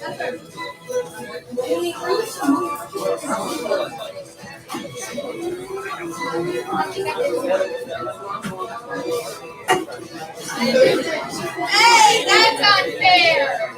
Hey, that's unfair.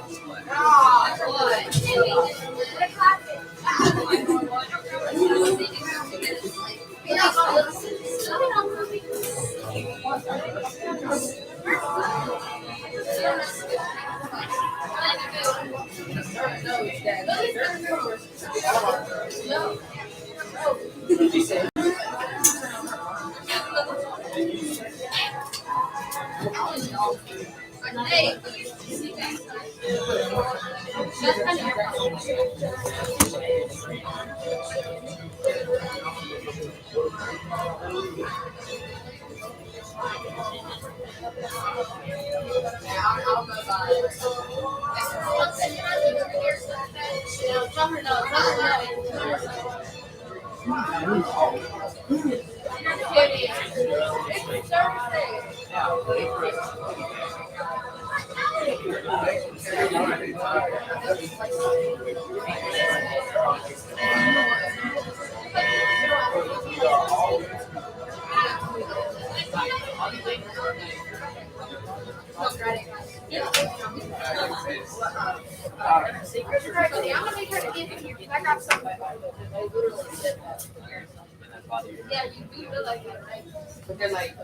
Oh, yeah, you do feel like that, right? But they're like,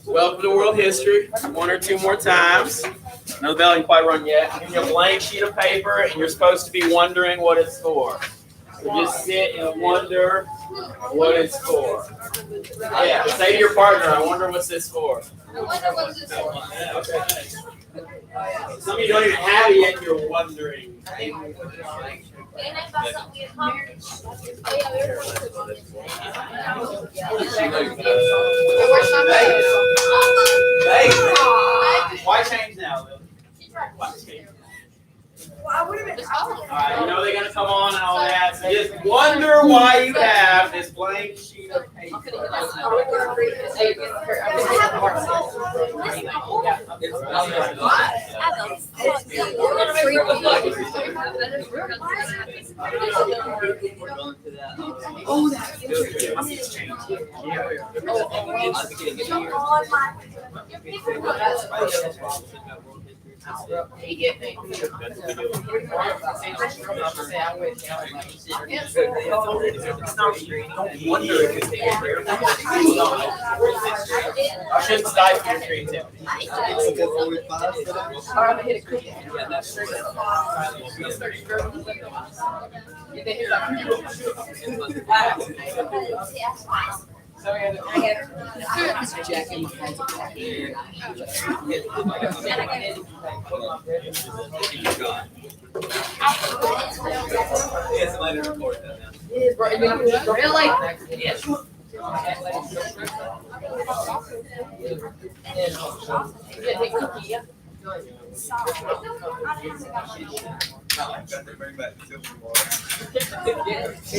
Welcome to world history. One or two more times. No, the bell ain't quite run yet. I'm giving you a blank sheet of paper, and you're supposed to be wondering what it's for. So just sit and wonder what it's for. Yeah, say to your partner, I wonder what's this for. I wonder what this is. Okay. Some of you don't even have it yet, and you're wondering. And I thought something we accomplished. Oh, yeah, we were Hey, why change now, Lily? Why change now? All right, you know they're gonna come on and all that. So just wonder why you have this blank sheet of paper. I shouldn't stifle your creativity.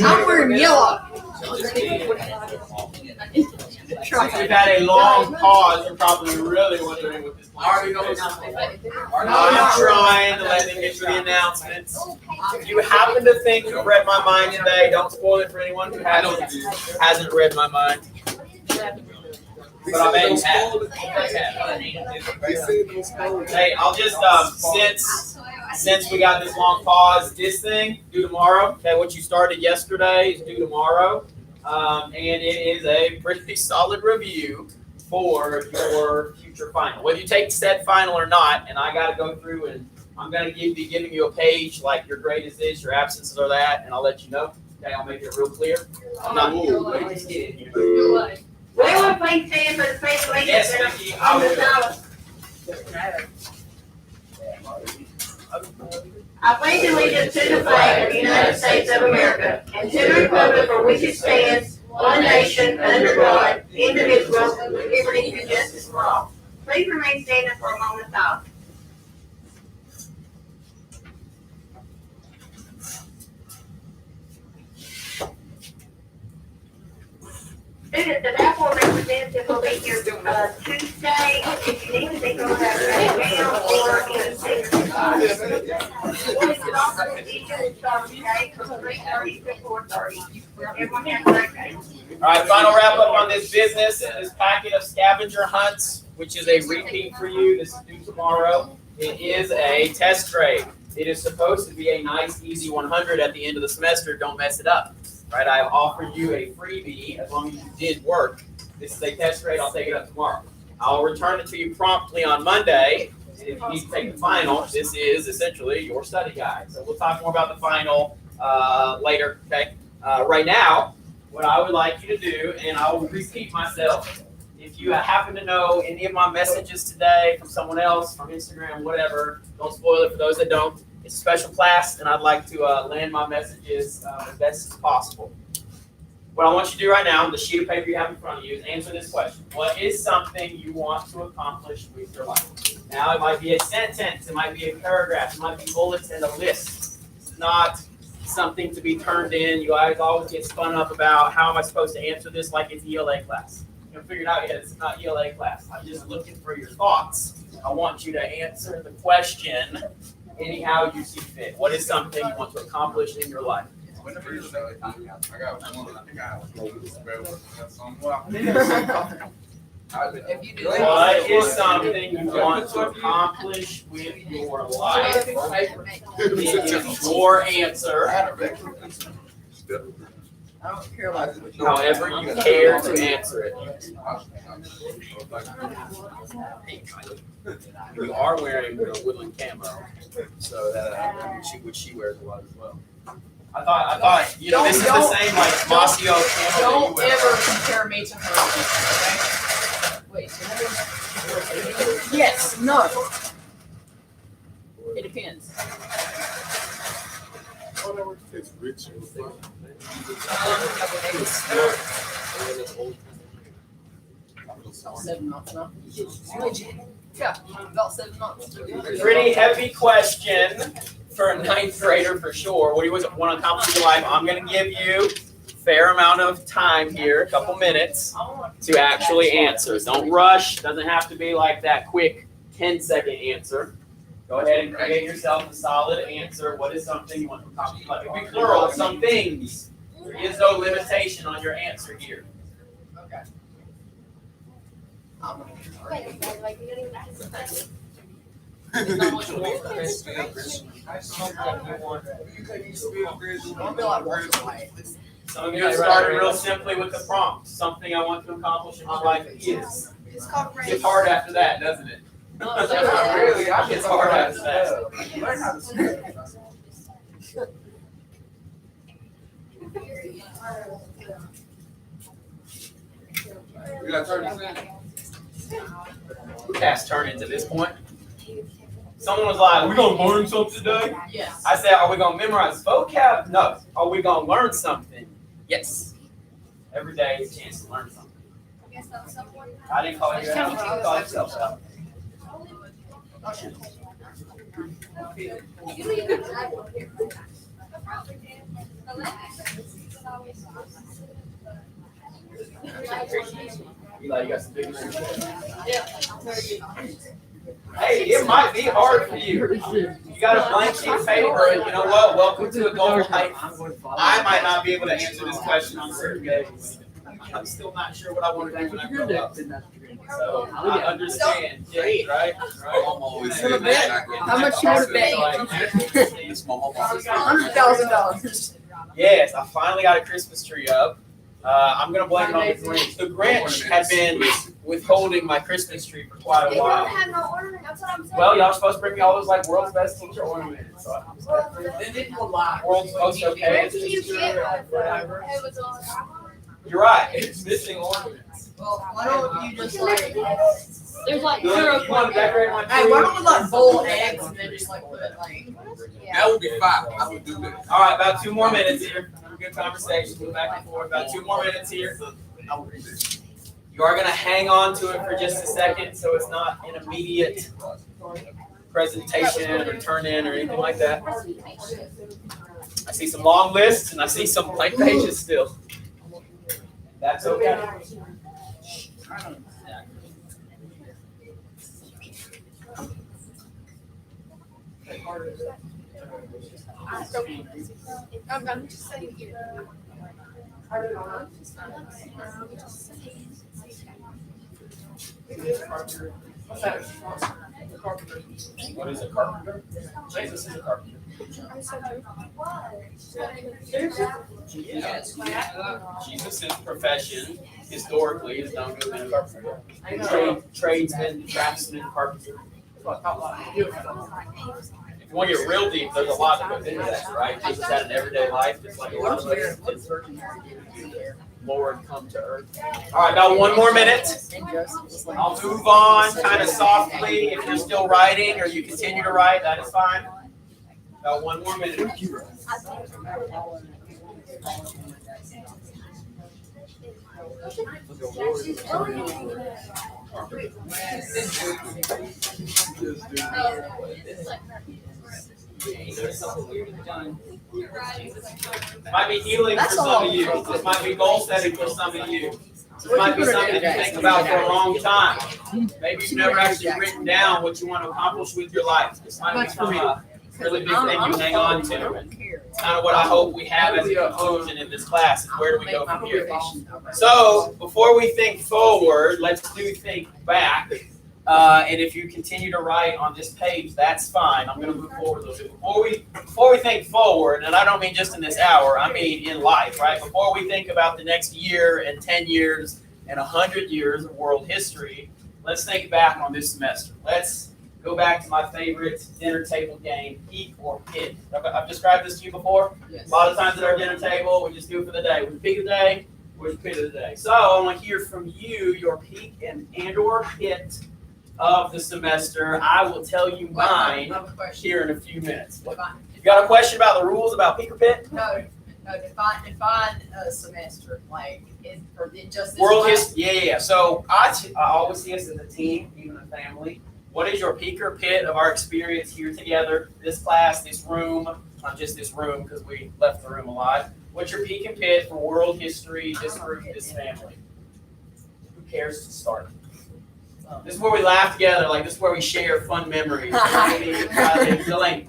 I'm wearing yellow. We've had a long pause. You're probably really wondering what this plan is. I'm trying to let them get through the announcements. If you happen to think you've read my mind today, don't spoil it for anyone who hasn't read my mind. But I bet you have. Hey, I'll just since we got this long pause, this thing due tomorrow. Okay, what you started yesterday is due tomorrow, and it is a pretty solid review for your future final. Whether you take said final or not, and I got to go through and I'm going to be giving you a page like your grade is this, your absences are that, and I'll let you know. Okay, I'll make it real clear. I'm not. Everyone please stand for the pledge of allegiance. Yes, Vicky, I will. I pledge allegiance to the flag of the United States of America and to the republic for which it stands, one nation, under God, indivisible, with liberty and justice for all. Please remain standing for a moment of thought. Student, the Balfour representative will be here, Tuesday. If you need to, they go back now or in senior class. Okay, from 3:30 to 4:30. Everyone have a great day. All right, final wrap up on this business. This packet of scavenger hunts, which is a repeat for you. This is due tomorrow. It is a test grade. It is supposed to be a nice, easy 100 at the end of the semester. Don't mess it up. Right? I have offered you a freebie as long as you did work. This is a test grade. I'll take it up tomorrow. I'll return it to you promptly on Monday. And if you need to take the final, this is essentially your study guide. So we'll talk more about the final later. Okay. Right now, what I would like you to do, and I will repeat myself, if you happen to know any of my messages today from someone else, from Instagram, whatever, don't spoil it for those that don't. It's a special class, and I'd like to land my messages as best as possible. What I want you to do right now, on the sheet of paper you have in front of you, is answer this question. What is something you want to accomplish with your life? Now, it might be a sentence, it might be a paragraph, it might be bullets and a list. It's not something to be turned in. You guys always get spun up about how am I supposed to answer this like it's ELA class. You haven't figured out yet it's not ELA class. I'm just looking for your thoughts. I want you to answer the question anyhow you see fit. What is something you want to accomplish in your life? What is something you want to accomplish with your life? Your answer. I don't care about it. However you care to answer it. You are wearing the woodland camo, so that which she wears a lot as well. I thought, you know, this is the same like Mossio camo that you Don't wear. ever compare me to her, okay? Wait, so yes, no. It depends. About 7 months now. Yeah, about 7 months. Pretty heavy question for a ninth grader for sure. What do you want to accomplish in your life? I'm going to give you a fair amount of time here, a couple minutes, to actually answer. Don't rush. Doesn't have to be like that quick 10-second answer. Go ahead and create yourself a solid answer. What is something you want to accomplish? Like, it could be plural, some things. There is no limitation on your answer here. Okay. Some of you started real simply with the prompt. Something I want to accomplish in my life is. It's called It's hard after that, doesn't it? It's hard after that. You gotta turn this in. Past turn into this point. Someone was like, "Are we gonna learn something today?" Yes. I said, "Are we gonna memorize vocab?" No. Are we gonna learn something? Yes. Every day is a chance to learn something. I didn't call you out. You call yourself out. Eli, you got some big news. Hey, it might be hard for you. You got a blank sheet of paper, and you know what? Welcome to adult life. I might not be able to answer this question on certain days. I'm still not sure what I want to do when I grow up. So I understand. Yeah, right? I'm always Wanna bet? How much you wanna bet? $100,000. Yes, I finally got a Christmas tree up. I'm gonna blame it on the Grinch. The Grinch had been withholding my Christmas tree for quite a while. Well, y'all supposed to bring me all those like world's best teacher ornaments. So They didn't go live. world's most okay. You're right. It's missing ornaments. Well, why don't you just like, There's like You zero. want to decorate my tree? hey, why don't we like bowl eggs and then just like put like, That would be fine. I would do that. All right, about 2 more minutes here. Good conversation. Go back and forth. About 2 more minutes here. You are going to hang on to it for just a second, so it's not an immediate presentation or turn in or anything like that. I see some long lists and I see some blank pages still. That's okay. I'm just saying here. What's that? Carpenter. What is a carpenter? Jesus is a carpenter. Yes. Jesus' profession historically is known to have been a carpenter. Tradesman, craftsman, carpenter. If you want to get real deep, there's a lot that goes into that, right? Jesus had an everyday life, just like a lot of us. Lord, come to earth. All right, about 1 more minute. I'll move on kind of softly. If you're still writing or you continue to write, that is fine. About 1 more minute. Might be healing for some of you. This might be goal setting for some of you. This might be something you think about for a long time. Maybe you've never actually written down what you want to accomplish with your life. This might become a really big thing you hang on to. And it's kind of what I hope we have as a conclusion in this class is where do we go from here? So before we think forward, let's do think back. And if you continue to write on this page, that's fine. I'm going to move forward a little bit. Before we think forward, and I don't mean just in this hour, I mean in life, right? Before we think about the next year and 10 years and 100 years of world history, let's think back on this semester. Let's go back to my favorite dinner table game, peek or pit. I've described this to you before. Yes. A lot of times at our dinner table, we just do it for the day. We peek of the day, we pit of the day. So I want to hear from you your peek and or pit of the semester. I will tell you mine here in a few minutes. You got a question about the rules about peek or pit? No, define a semester, like, or just this World class? history, yeah. So I always see us as a team, even a family. What is your peek or pit of our experience here together? This class, this room, not just this room because we left the room a lot. What's your peek and pit for world history, this group, this family? Who cares to start? This is where we laugh together, like this is where we share fun memories. Delaney.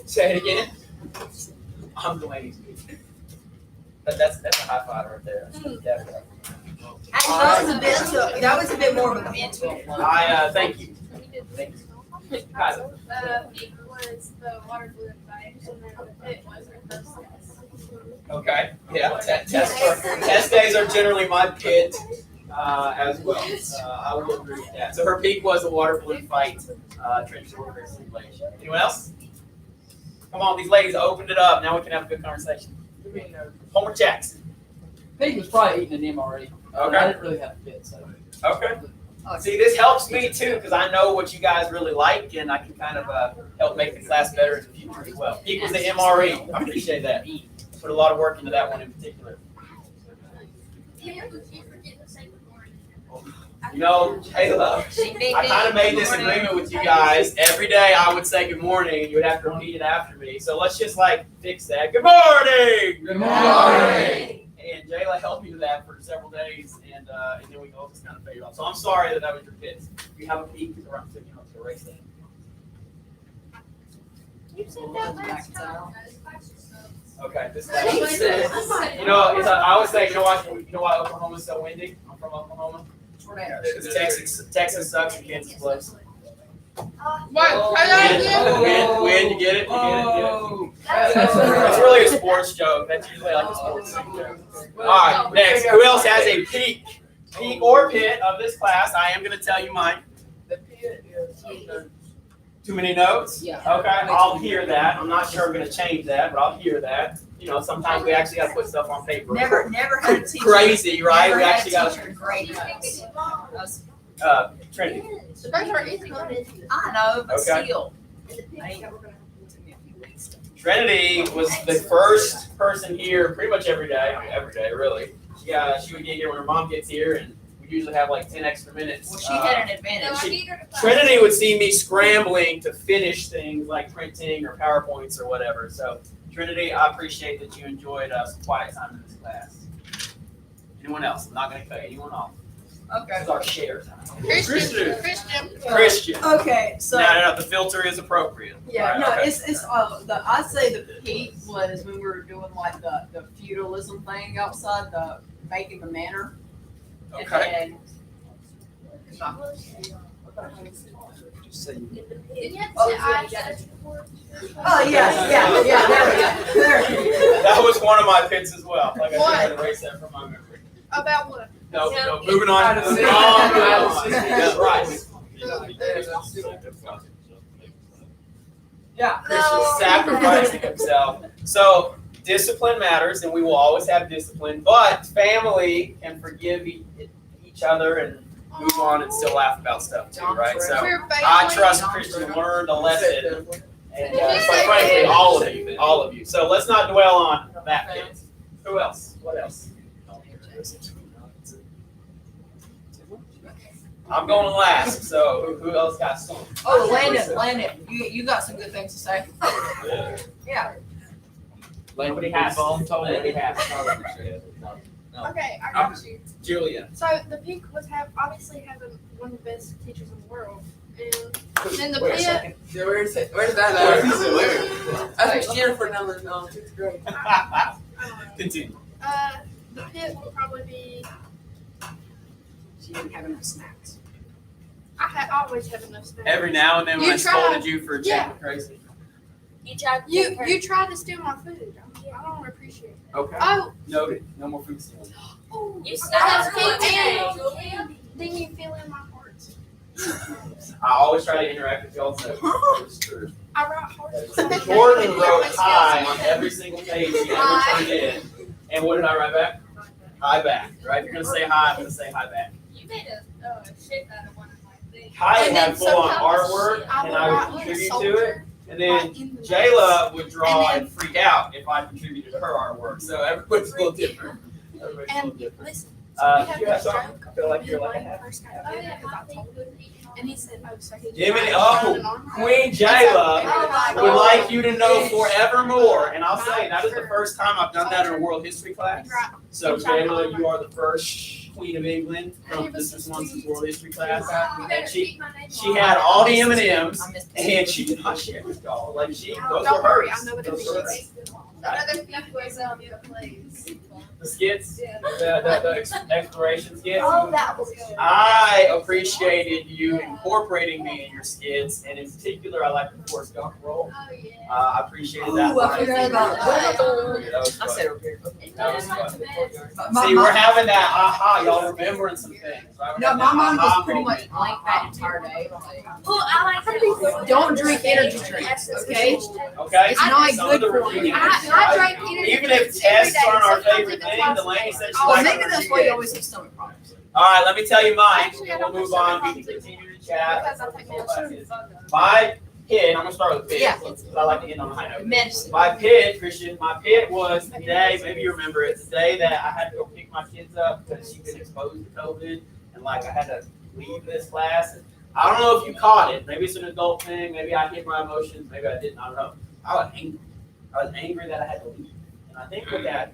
Say it again. I'm Delaney's. That's a high five right there. That was a bit more of a mental. Thank you. Thank you. Guys, Peak was the water balloon fight, and then the pit was our first test. okay. Yeah. Test days are generally my pit as well. I will agree with that. So her peak was the water balloon fight, trench warfare simulation. Anyone else? Come on, these ladies opened it up. Now we can have a good conversation. Homer Jackson. Peyton was probably eating an MRE. Okay. I didn't really have a fit, so. Okay. See, this helps me too because I know what you guys really like, and I can kind of help make the class better in the future as well. Peak was the MRE. I appreciate that. Put a lot of work into that one in particular. You know, Kayla, I kind of made this agreement with you guys. Every day I would say good morning, and you would have to repeat it after me. So let's just fix that. Good morning. Good morning. And Jayla helped me with that for several days, and then we all just kind of faded off. So I'm sorry that was your pits. If you have a peek, to erase that. You said that last time. Okay, this is I always say, you know why Oklahoma's so windy? I'm from Oklahoma. Because Texas sucks and Kansas blows. Wind, you get it? It's really a sports joke. That's usually like a sports joke. All right, next. Who else has a peek or pit of this class? I am going to tell you mine. The pit is Too many notes? Yeah. Okay, I'll hear that. I'm not sure I'm going to change that, but I'll hear that. You know, sometimes we actually got to put stuff on paper. Never had a teacher. Crazy, right? Never We had actually a got teacher grade us. Trinity. I know, but Okay. still. Trinity was the first person here pretty much every day really. She would get here when her mom gets here, and we usually have like 10 extra minutes. Well, she had an advantage. Trinity would see me scrambling to finish things like printing or PowerPoints or whatever. So Trinity, I appreciate that you enjoyed some quiet time in this class. Anyone else? I'm not going to cut anyone off. This Okay. is our share time. Christian. Christian. Okay, so. No, the filter is appropriate. Yeah, Right, no, okay. it's I'd say the peak was when we were doing like the feudalism thing outside, the making the manor. Okay. Just say you. Did you have to Oh, say yeah, I said before? Oh, yeah, there we go, there. That was one of my picks as well. Like I said, I What? had to erase that from my memory. About what? No, Yeah. no, moving on. Out of sync. Oh, no. That's right. Yeah. Christian sacrificing himself. So discipline matters, and we will always have discipline. But family can forgive each other and move on and still laugh about stuff too, right? So We're I family. trust Christian learned a lesson, and Did you quite say frankly, family? all of you. So let's not dwell on that bit. Who else? What else? I'm going last. So who else got some? Oh, Landon, you got some good things to say. Yeah. Nobody has. Nobody has. Okay, I got you. Julia. So the peak was obviously having one of the best teachers in the world, and then the Wait a pit. second. Yeah, where's that That's Jennifer number 6th grade. I don't know. Continue. The pit will probably be. She didn't have enough snacks. I always have enough snacks. Every now and then when You I try. scolded you for Yeah. chatting crazy. You tried to steal my food. I don't appreciate it. Okay. Oh, Noted. No more food stealing. you still have food Then you feel in my heart. I always try to interact with y'all's notes. It's true. I wrote hearts. Jordan wrote hi on every single page he ever turned in. And what did I write back? Hi back. Right? If you're going to say hi, I'm going to say hi back. You made a shape out of one of my things. Kai And had then full on sometimes artwork, and will I write would like a contribute to it. soldier And then right in the Jayla would draw And and freak out if I contributed to her artwork. So everybody's a little different. Everybody's a little And different. listen, Do you have something? I feel like you're like a Wayne half. first got Oh, there yeah, because my I thing told was him. eating And he said, oh, so he Jiminy, tried oh, an arm. Queen That's Jayla okay. would like you to know forevermore. And I'll say, that is the first time I've done that in a world history class. Right. So Jayla, you are the first Queen of England from Mr. Swanson's world history class. You better And she keep my name she on had it. all the M&Ms, I missed and she did not share with y'all. Like those Don't were worry, hers. I know what it Those were means. hers. Another few was on the plays. The skits, the exploration skits. Oh, that was good. I appreciated you incorporating me in your skits, and in particular, I like the Forrest Gump role. Oh, yeah. I appreciated that. Ooh, I one. forgot about that. That was I fun. said repair. That was fun. My- See, my- we're having that aha, y'all remembering some things, right? We're No, having my that mind aha was pretty much moment. blank that entire day. Like, Well, I like that. Don't drink energy drinks, okay? Okay? It's not Some of good the for you. reviews, I right? drank energy Even if drinks every tests day. aren't our Sometimes favorite it's thing, twice a Delaney day. said she Oh, likes maybe it. that's why you always have stomach problems. All right, let me tell you mine, Actually, I and we'll don't move think on. so. We can continue to chat. Because I take medicine. My pit, I'm gonna start with pit, Yeah. because I like to end on a high note. Medicine. My pit, Christian, my pit was the day, maybe you remember it, the day that I had to go pick my kids up because she'd been exposed to COVID, and like I had to leave this class. And I don't know if you caught it. Maybe it's an adult thing. Maybe I hid my emotions. Maybe I didn't. I don't know. I was angry. I was angry that I had to leave. And I think with that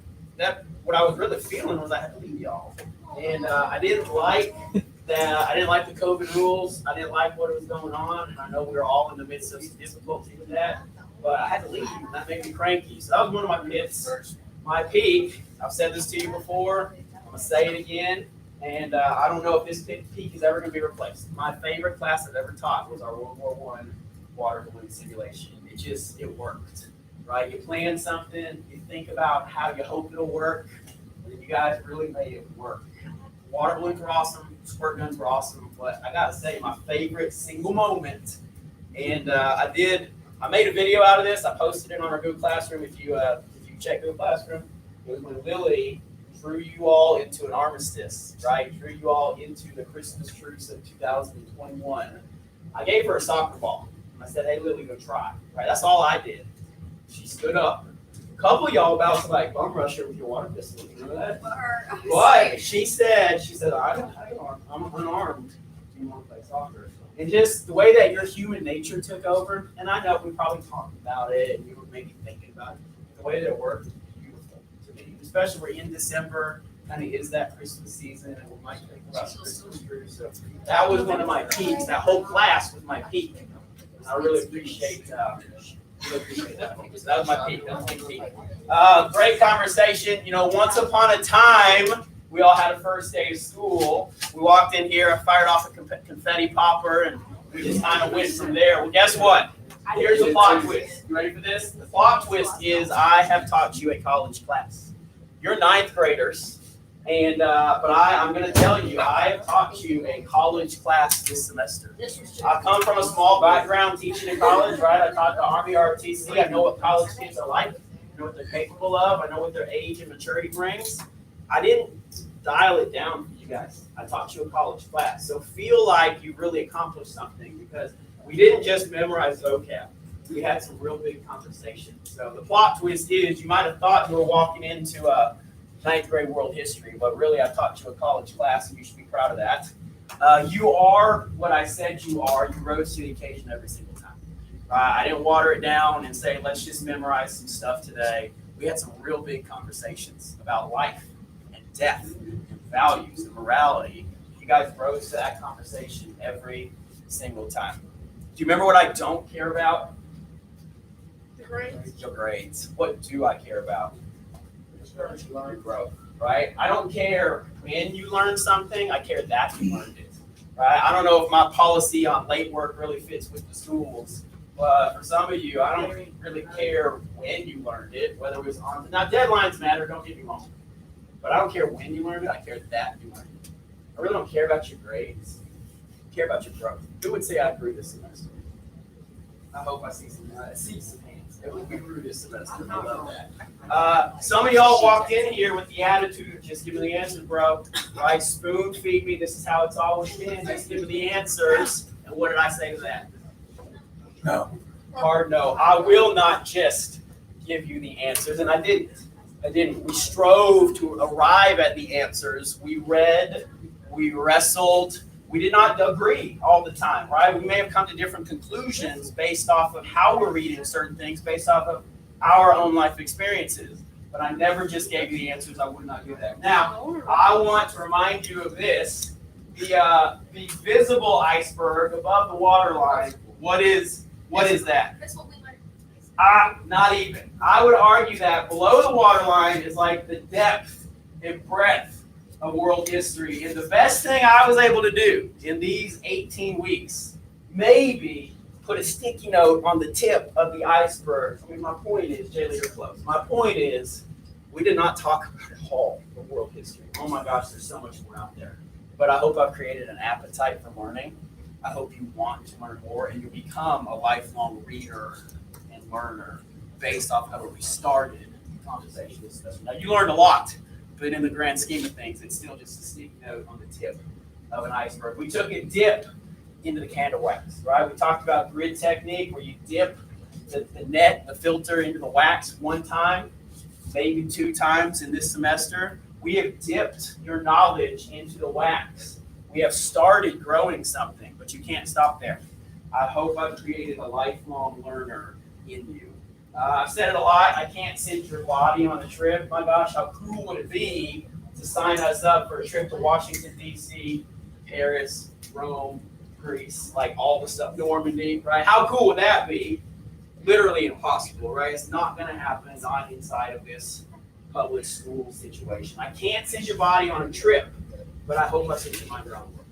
what I was really feeling was I had to leave y'all. And I didn't like that. I didn't like the COVID rules. I didn't like what was going on. And I know we were all in the midst of some difficulty with that. But I had to leave. And that made me cranky. So that was one of my pits. My peak, I've said this to you before. I'm going to say it again. And I don't know if this peak is ever going to be replaced. My favorite class I've ever taught was our World War I water balloon simulation. It worked, right? You plan something, you think about how you hope it'll work, and you guys really made it work. Water balloons were awesome, squirt guns were awesome, but I gotta say my favorite single moment, and I made a video out of this. I posted it on our Google Classroom. If you check Google Classroom, it was when Lily drew you all into an armistice, right? Drew you all into the Christmas truce of 2021. I gave her a soccer ball. I said, hey, Lily, go try. Right? That's all I did. She stood up. A couple of y'all about to like bum rush her with your water pistol. You know that? But she said, I'm unarmed. Do you want to play soccer? And just the way that your human nature took over, and I know we probably talked about it, and you were maybe thinking about it. the way that it worked was beautiful to me. Especially we're in December, kind of is that Christmas season, and we might think about the Christmas tree. So that was one of my peaks. That whole class was my peak. And I really appreciate that. So that was my peak. That was my peak. Great conversation. You know, once upon a time, we all had a first day of school. We walked in here, I fired off a confetti popper, and we just kind of went from there. Well, guess what? Here's the plot twist. You ready for this? The plot twist is I have taught you a college class. You're ninth graders, and but I'm going to tell you, I have taught you a college class this semester. I come from a small background teaching in college, right? I taught the Army ROTC. I know what college kids are like. I know what they're capable of. I know what their age and maturity brings. I didn't dial it down for you guys. I taught you a college class. So feel like you really accomplished something because we didn't just memorize vocab. We had some real big conversations. So the plot twist is you might have thought you were walking into a ninth grade world history, but really I taught you a college class and you should be proud of that. You are what I said you are. You rose to the occasion every single time. I didn't water it down and say, let's just memorize some stuff today. We had some real big conversations about life and death and values and morality. You guys rose to that conversation every single time. Do you remember what I don't care about? The grades. Your grades. What do I care about? Your growth, right? I don't care when you learn something. I care that you learned it, right? I don't know if my policy on late work really fits with the schools, but for some of you, I don't really care when you learned it, whether it was on. Now, deadlines matter. Don't get me wrong, but I don't care when you learned it. I care that you learned it. I really don't care about your grades. I care about your growth. Who would say I grew this semester? I hope I see some hands. We grew this semester. I love that. Some of y'all walked in here with the attitude of just give me the answers, bro. Right? Spoon feed me. This is how it's always been. Just give me the answers. And what did I say to that? No. Hard no. I will not just give you the answers. And I didn't. We strove to arrive at the answers. We read. We wrestled. We did not agree all the time, right? We may have come to different conclusions based off of how we're reading certain things, based off of our own life experiences. But I never just gave you the answers. I would not do that. Now, I want to remind you of this. The visible iceberg above the waterline, what is that? That's what we learned. Not even. I would argue that below the waterline is like the depth and breadth of world history. And the best thing I was able to do in these 18 weeks, maybe put a sticky note on the tip of the iceberg. I mean, my point is, Jaylee, you're close. My point is, we did not talk about all of world history. Oh my gosh, there's so much more out there. But I hope I've created an appetite for learning. I hope you want to learn more and you become a lifelong reader and learner based off how we started the conversation discussion. Now, you learned a lot. But in the grand scheme of things, it's still just a sticky note on the tip of an iceberg. We took a dip into the candle wax, right? We talked about grid technique where you dip the net, the filter into the wax one time, maybe two times in this semester. We have dipped your knowledge into the wax. We have started growing something, but you can't stop there. I hope I've created a lifelong learner in you. I've said it a lot. I can't send your body on a trip. My gosh, how cool would it be to sign us up for a trip to Washington, D.C., Paris, Rome, Greece, like all the stuff, Normandy, right? How cool would that be? Literally impossible, right? It's not going to happen, not inside of this public school situation. I can't send your body on a trip, but I hope I send you my groundwork.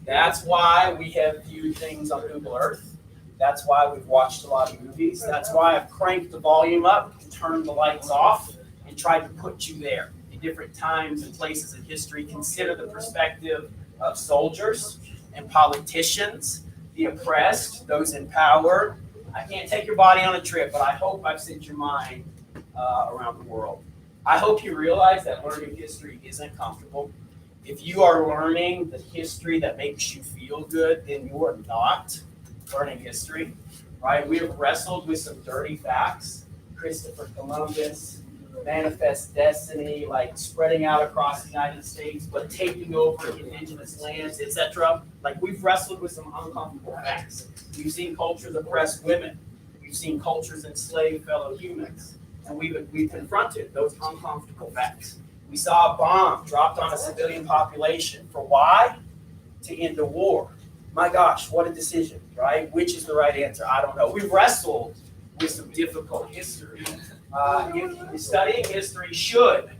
That's why we have viewed things on Google Earth. That's why we've watched a lot of movies. That's why I've cranked the volume up and turned the lights off and tried to put you there in different times and places in history. Consider the perspective of soldiers and politicians, the oppressed, those in power. I can't take your body on a trip, but I hope I've sent your mind around the world. I hope you realize that learning history isn't comfortable. If you are learning the history that makes you feel good, then you are not learning history, right? We have wrestled with some dirty facts. Christopher Columbus, manifest destiny, like spreading out across the United States, but taking over indigenous lands, etc. Like we've wrestled with some uncomfortable facts. We've seen cultures oppress women. We've seen cultures enslave fellow humans. and we confronted those uncomfortable facts. We saw a bomb dropped on a civilian population. For why? To end a war. My gosh, what a decision, right? Which is the right answer? I don't know. We wrestled with some difficult history. Studying history should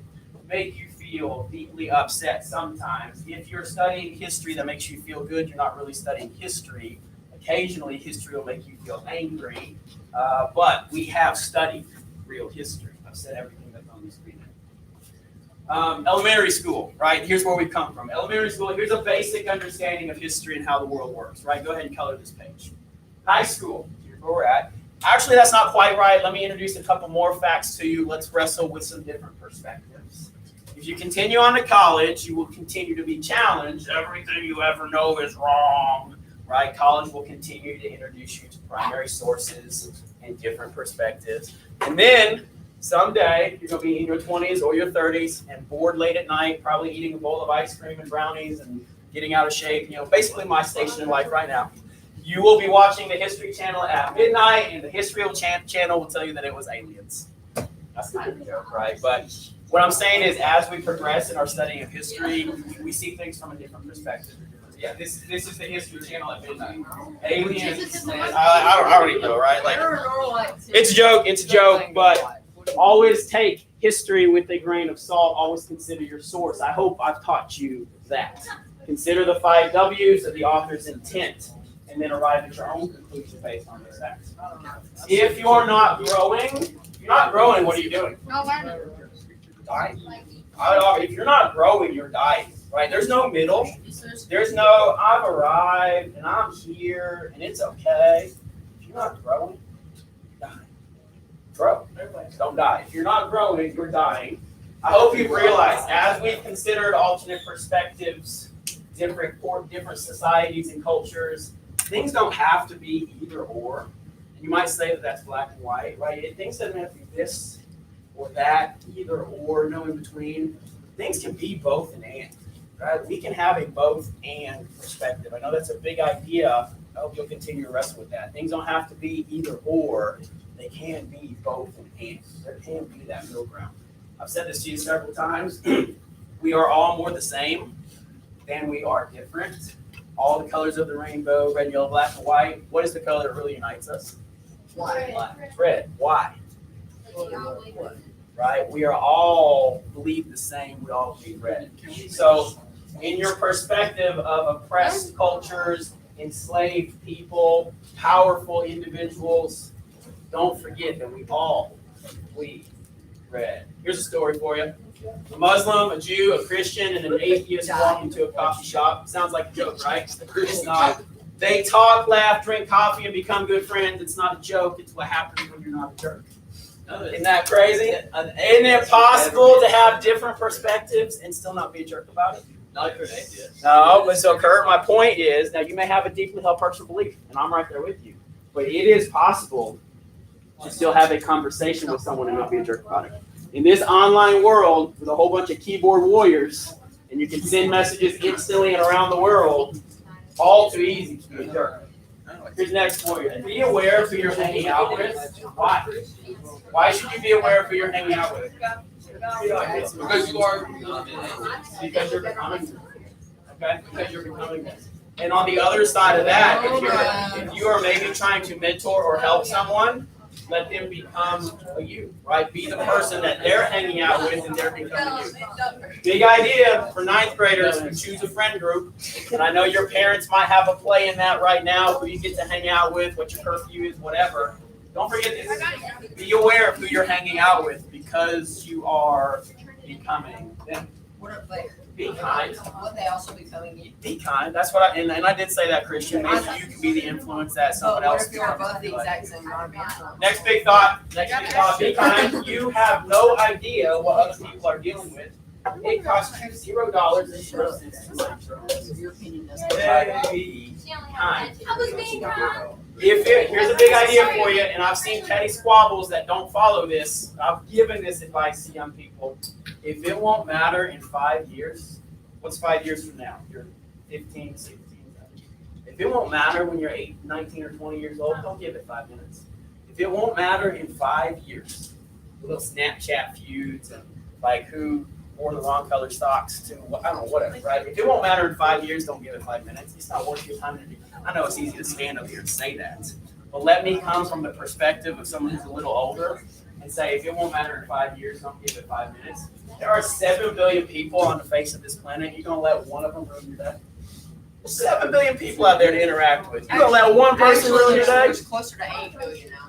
make you feel deeply upset sometimes. If you're studying history that makes you feel good, you're not really studying history. Occasionally, history will make you feel angry, but we have studied real history. I've said everything that's on the screen. Elementary school, right? Here's where we've come from. Elementary school, here's a basic understanding of history and how the world works, right? Go ahead and color this page. High school, here's where we're at. Actually, that's not quite right. Let me introduce a couple more facts to you. Let's wrestle with some different perspectives. If you continue on to college, you will continue to be challenged. Everything you ever know is wrong, right? College will continue to introduce you to primary sources and different perspectives. And then someday, you're going to be in your 20s or your 30s and bored late at night, probably eating a bowl of ice cream and brownies and getting out of shape. You know, basically my station in life right now. You will be watching the History Channel at midnight, and the History Channel will tell you that it was aliens. That's not a joke, right? But what I'm saying is, as we progress in our studying of history, we see things from a different perspective. Yeah, this is the History Channel at midnight. Aliens. I already know, right? Like, it's a joke, but always take history with a grain of salt. Always consider your source. I hope I've taught you that. Consider the 5 W's of the author's intent, and then arrive at your own conclusion based on those facts. If you're not growing, what are you doing? No, learning. Dying. If you're not growing, you're dying, right? There's no middle. There's no, I've arrived, and I'm here, and it's okay. If you're not growing, you're dying. Grow. Don't die. If you're not growing, you're dying. I hope you've realized, as we've considered alternate perspectives, different societies and cultures, things don't have to be either or. And you might say that that's black and white, right? Things doesn't have to be this or that, either or, no in between. Things can be both and, right? We can have a both and perspective. I know that's a big idea. I hope you'll continue to wrestle with that. Things don't have to be either or. They can be both and. There can be that middle ground. I've said this to you several times. We are all more the same than we are different. All the colors of the rainbow, red, yellow, black, and white. What is the color that really unites us? Black. Red. Why? Right? We are all bleed the same. We all bleed red. So in your perspective of oppressed cultures, enslaved people, powerful individuals, don't forget that we all bleed red. Here's a story for you. A Muslim, a Jew, a Christian, and an atheist walk into a coffee shop. Sounds like a joke, right? It's not. They talk, laugh, drink coffee, and become good friends. It's not a joke. It's what happens when you're not a jerk. Isn't that crazy? Isn't it possible to have different perspectives and still not be a jerk about it? Not for an atheist. No, but so Kurt, my point is, now you may have a deeply held personal belief, and I'm right there with you, but it is possible to still have a conversation with someone and not be a jerk about it. In this online world with a whole bunch of keyboard warriors, and you can send messages instantly and around the world, all too easy to be a jerk. Here's the next for you. Be aware of who you're hanging out with. Why? Why should you be aware of who you're hanging out with? Because you are. Because you're becoming. Okay? Because you're becoming this. And on the other side of that, if you are maybe trying to mentor or help someone, let them become you, right? Be the person that they're hanging out with and they're becoming you. Big idea for 9th graders who choose a friend group. And I know your parents might have a play in that right now, who you get to hang out with, what your curfew is, whatever. Don't forget this. Be aware of who you're hanging out with because you are becoming them. What if they, Be kind. would they also becoming you? Be kind. That's what and I did say that, Christian. Maybe you can be the influence that someone But what else if you're both the becomes. exact same environment? Next big thought. Be kind. You have no idea what other people are dealing with. It costs you $0 and 0 cents to learn. Your opinion doesn't matter. Be kind. I was being kind. Here's a big idea for you, and I've seen petty squabbles that don't follow this. I've given this advice to young people. If it won't matter in 5 years, what's 5 years from now? You're 15, 16. If it won't matter when you're 19 or 20 years old, don't give it 5 minutes. If it won't matter in 5 years, little Snapchat feuds and like who wore the wrong color socks to, I don't know, whatever, right? If it won't matter in 5 years, don't give it 5 minutes. It's not worth your time to do. I know it's easy to stand up here and say that, but let me come from the perspective of someone who's a little older and say, if it won't matter in 5 years, don't give it 5 minutes. There are 7 billion people on the face of this planet. You're gonna let one of them ruin your day? There's 7 billion people out there to interact with. You're gonna let one person ruin your day? It's closer to 8 billion now.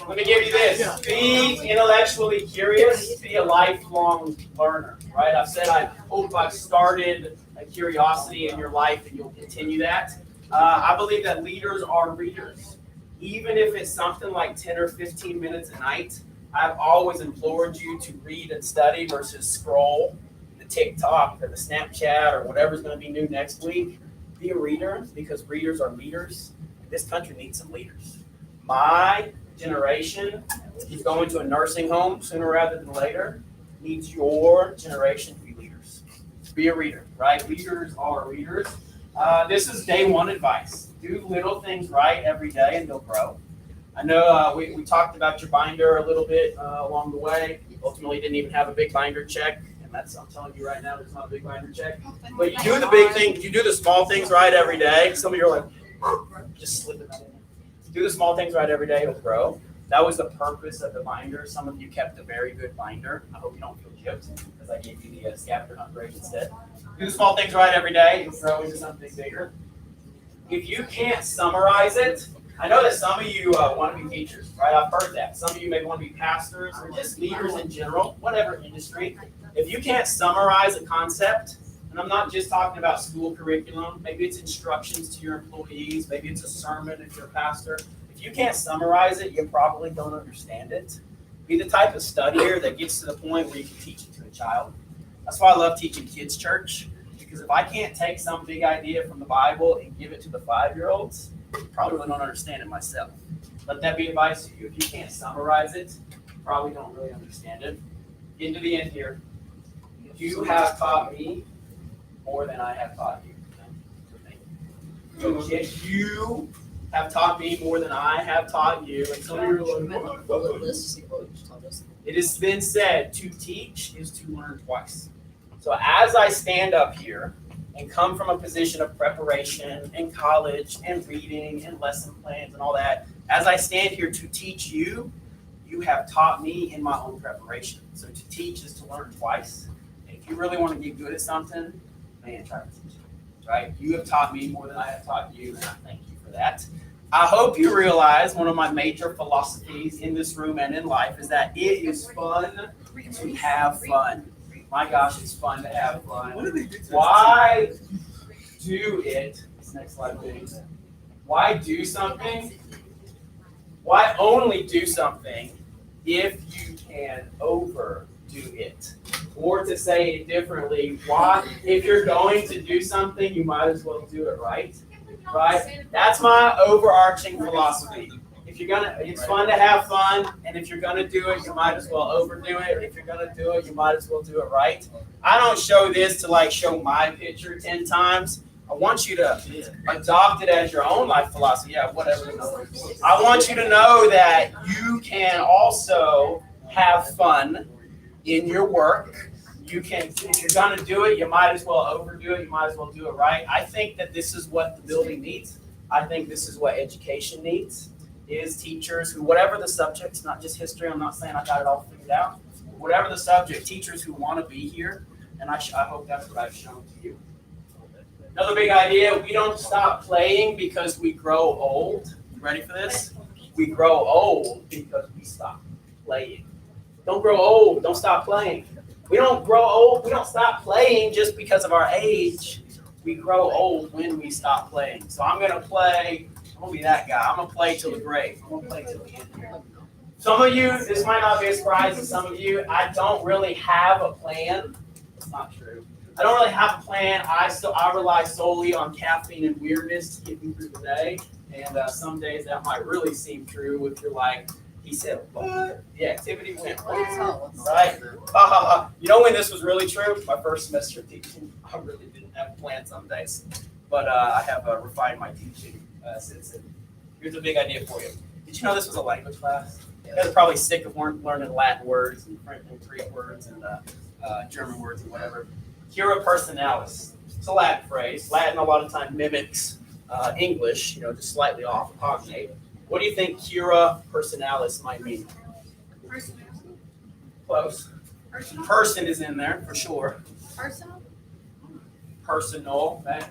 Let me give you this. Be intellectually curious. Be a lifelong learner, right? I've said I hope I've started a curiosity in your life and you'll continue that. I believe that leaders are readers. Even if it's something like 10 or 15 minutes a night, I've always implored you to read and study versus scroll the TikTok or the Snapchat or whatever's going to be new next week. Be a reader because readers are leaders. This country needs some leaders. My generation is going to a nursing home sooner rather than later. Needs your generation to be leaders. Be a reader, right? Leaders are readers. This is day one advice. Do little things right every day and they'll grow. I know we talked about your binder a little bit along the way. Ultimately didn't even have a big binder check. And that's, I'm telling you right now, there's not a big binder check. But you do the big thing, you do the small things right every day. Some of you are like, just slipping that in there. Do the small things right every day, it'll grow. That was the purpose of the binder. Some of you kept a very good binder. I hope you don't feel gypped because I gave you the scavenger hunt break instead. Do the small things right every day, you'll grow into something bigger. If you can't summarize it, I know that some of you want to be teachers, right? I've heard that. Some of you maybe want to be pastors or just leaders in general, whatever industry. If you can't summarize a concept, and I'm not just talking about school curriculum, maybe it's instructions to your employees, maybe it's a sermon if you're a pastor. If you can't summarize it, you probably don't understand it. Be the type of studier that gets to the point where you can teach it to a child. That's why I love teaching kids church, because if I can't take some big idea from the Bible and give it to the 5-year-olds, I probably don't understand it myself. Let that be advice to you. If you can't summarize it, you probably don't really understand it. Get to the end here. You have taught me more than I have taught you. If you have taught me more than I have taught you, and some of you are like, it has been said, to teach is to learn twice. So as I stand up here and come from a position of preparation and college and reading and lesson plans and all that, as I stand here to teach you, you have taught me in my own preparation. So to teach is to learn twice. And if you really want to get good at something, man, try to teach it, right? You have taught me more than I have taught you, and I thank you for that. I hope you realize one of my major philosophies in this room and in life is that it is fun to have fun. My gosh, it's fun to have fun. Why do it? Next slide, please. Why do something? Why only do something if you can overdo it? Or to say it differently, why, if you're going to do something, you might as well do it right. Right? That's my overarching philosophy. If you're gonna, it's fun to have fun, and if you're gonna do it, you might as well overdo it. If you're gonna do it, you might as well do it right. I don't show this to like show my picture 10 times. I want you to adopt it as your own life philosophy. Yeah, whatever. I want you to know that you can also have fun in your work. You can, if you're gonna do it, you might as well overdo it. You might as well do it right. I think that this is what the building needs. I think this is what education needs, is teachers who, whatever the subject, not just history, I'm not saying I got it all figured out. Whatever the subject, teachers who want to be here, and I hope that's what I've shown to you. Another big idea, we don't stop playing because we grow old. You ready for this? We grow old because we stop playing. Don't grow old, don't stop playing. We don't grow old, we don't stop playing just because of our age. We grow old when we stop playing. So I'm gonna play, I'm gonna be that guy. I'm gonna play till the grave. I'm gonna play till the end here. Some of you, this might not be a surprise to some of you, I don't really have a plan. It's not true. I don't really have a plan. I rely solely on caffeine and weirdness to get me through the day. And some days that might really seem true if you're like, he said, what? The activity went well, right? You know when this was really true? My first semester of teaching. I really didn't have a plan some days. But I have refined my teaching since then. Here's a big idea for you. Did you know this was a language class? You guys are probably sick of learning Latin words and French and Greek words and German words and whatever. Cura personalis. It's a Latin phrase. Latin a lot of time mimics English, just slightly off, cognate. What do you think cura personalis might mean? Personality. Close. Personal. Person is in there for sure. Personal. Personal. Okay.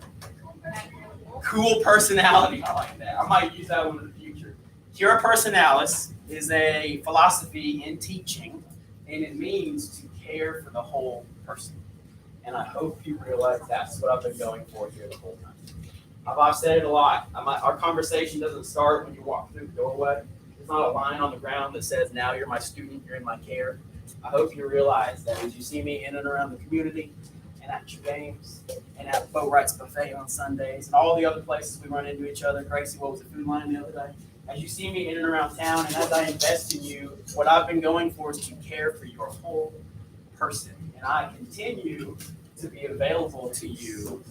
Cool personality. I like that. I might use that one in the future. Cura personalis is a philosophy in teaching, and it means to care for the whole person. And I hope you realize that's what I've been going for here the whole time. I've said it a lot. Our conversation doesn't start when you walk through the doorway. There's not a line on the ground that says, now you're my student, you're in my care. I hope you realize that as you see me in and around the community, and at your games, and at Boat Rights Buffet on Sundays, and all the other places we run into each other. Gracie, what was the Food Line the other day? As you see me in and around town, and as I invest in you, what I've been going for is to care for your whole person. And I continue to be available to you,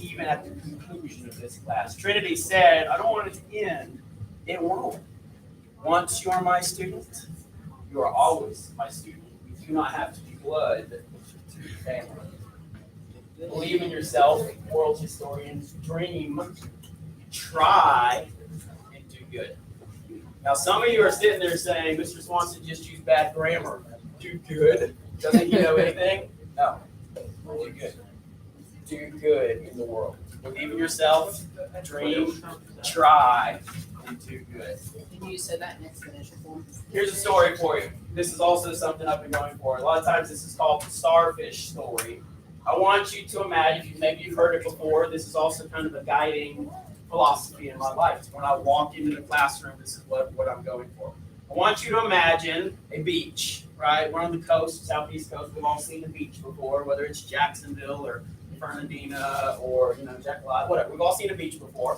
even at the conclusion of this class. Trinity said, I don't want it to end. It won't. Once you are my student, you are always my student. You do not have to be blood to be family. Believe in yourself, world historians dream, try, and do good. Now, some of you are sitting there saying, Mr. Swanson just used bad grammar. Do good. Doesn't he know anything? No. Do good. Do good in the world. Believe in yourself, dream, try, and do good. Can you say that in exponential form? Here's a story for you. This is also something I've been going for. A lot of times this is called the starfish story. I want you to imagine, maybe you've heard it before, this is also kind of a guiding philosophy in my life. When I walk into the classroom, this is what I'm going for. I want you to imagine a beach, right? We're on the coast, southeast coast. We've all seen the beach before, whether it's Jacksonville or Fernandina or, Jekyll, whatever. We've all seen a beach before.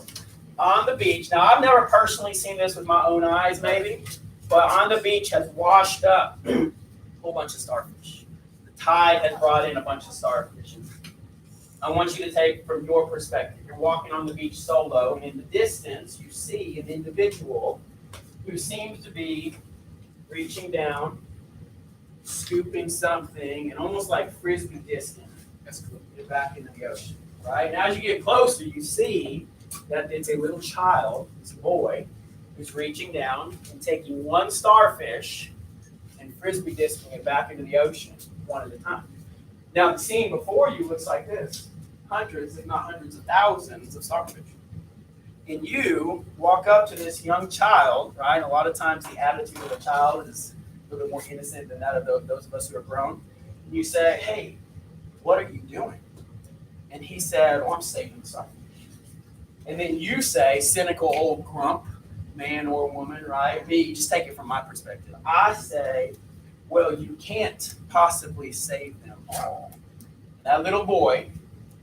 On the beach, now I've never personally seen this with my own eyes maybe, but on the beach has washed up a whole bunch of starfish. The tide has brought in a bunch of starfish. I want you to take from your perspective. You're walking on the beach solo, and in the distance you see an individual who seems to be reaching down, scooping something, and almost like frisbee discing it back into the ocean. Right? Now as you get closer, you see that it's a little child, it's a boy, who's reaching down and taking one starfish and frisbee disking it back into the ocean one at a time. Now the scene before you looks like this. Hundreds, if not hundreds of thousands of starfish. And you walk up to this young child, right? A lot of times the attitude of a child is a little bit more innocent than that of those of us who are grown. And you say, hey, what are you doing? And he said, I'm saving starfish. And then you say, cynical old grump, man or woman, right? Me, just take it from my perspective. I say, well, you can't possibly save them all. That little boy,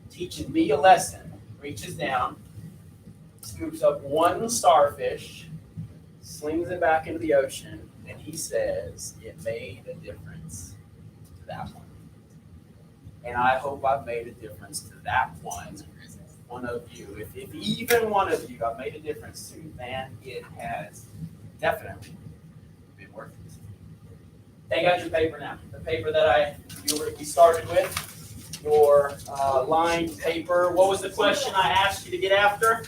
teaching me a lesson, reaches down, scoops up one starfish, slings it back into the ocean, and he says, it made a difference to that one. And I hope I've made a difference to that one of you. If even one of you I've made a difference to, then it has definitely been worth it. Take out your paper now. The paper that we started with, your lined paper. What was the question I asked you to get after?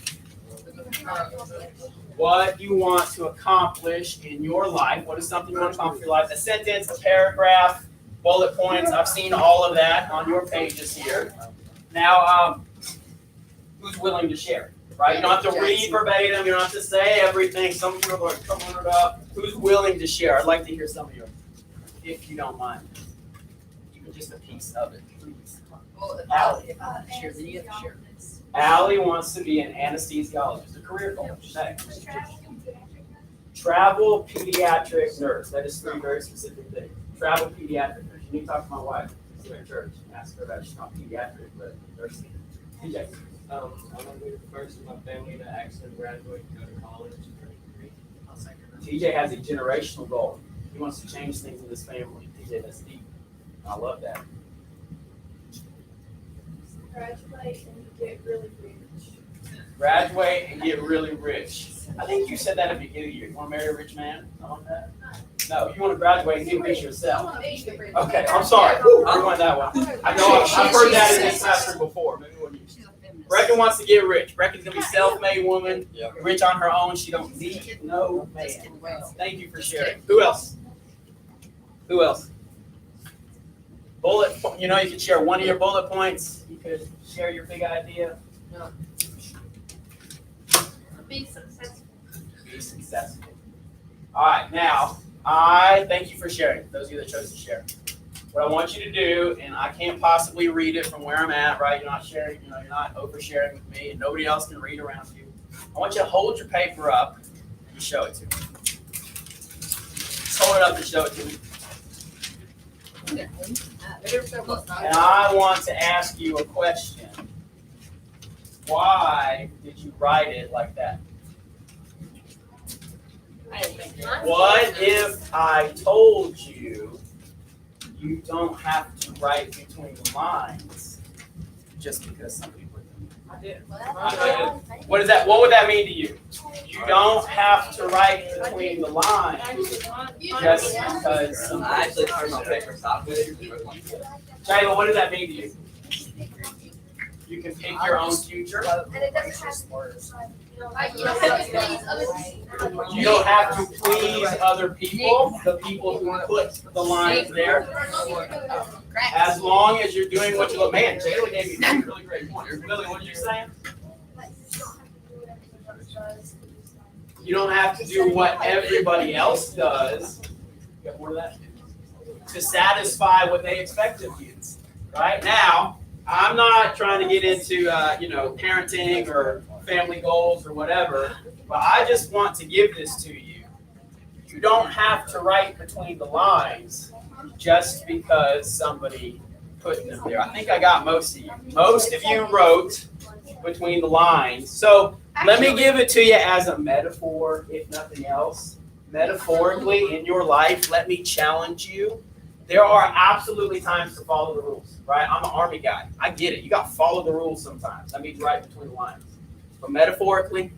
What you want to accomplish in your life. What is something you want to accomplish in your life? A sentence, a paragraph, bullet points. I've seen all of that on your pages here. Now, who's willing to share? Right? You don't have to read verbatim. You don't have to say everything. Some people are like, come on it up. Who's willing to share? I'd like to hear some of you, if you don't mind. Even just a piece of it, please. Well, if I share, then you have to share. Allie wants to be an anesthesiologist, a career coach. Next. Travel pediatric nurse. That is three very specific things. Travel pediatric nurse. You need to talk to my wife. She's in church. Ask her about she's not pediatric, but nursing. TJ. I want to be the first in my family to actually graduate and go to college and earn a degree. I'll second that. TJ has a generational goal. He wants to change things in his family. TJ, that's deep. I love that. Graduate and get really rich. Graduate and get really rich. I think you said that at the beginning of the year. You want to marry a rich man? I want that. No, you want to graduate and get a picture yourself. Okay, Okay, I'm sorry. Whew, I went that one. I know I've heard that in this classroom before. Maybe it wasn't you. She's a feminist. Brecken wants to get rich. Brecken's gonna be self-made woman, Yep. rich on her own. She don't need no man. Just did well. Thank you for sharing. Who else? Who else? You know, you could share one of your bullet points. You could share your big idea. Be successful. Be successful. All right, now, I thank you for sharing. Those of you that chose to share. What I want you to do, and I can't possibly read it from where I'm at, right? You're not sharing, you're not oversharing with me, and nobody else can read around you. I want you to hold your paper up and show it to me. Just hold it up and show it to me. And I want to ask you a question. Why did you write it like that? What if I told you you don't have to write between the lines just because somebody put them? I did. What is that? What would that mean to you? You don't have to write between the lines just because somebody. I actually turned my paper sideways. Jayla, what does that mean to you? You can pick your own future. And it doesn't have to. You don't have to please other people. You don't have to please other people, the people who put the lines there. As long as you're doing what you look. Man, Jayla gave me a really great point. Billy, what are you saying? You don't have to do what everybody else does. You got more of that? To satisfy what they expect of you. Right now, I'm not trying to get into parenting or family goals or whatever, but I just want to give this to you. You don't have to write between the lines just because somebody put them there. I think I got most of you. Most of you wrote between the lines. So let me give it to you as a metaphor, if nothing else. Metaphorically, in your life, let me challenge you. There are absolutely times to follow the rules, right? I'm an Army guy. I get it. You got to follow the rules sometimes. That means right between the lines. But metaphorically,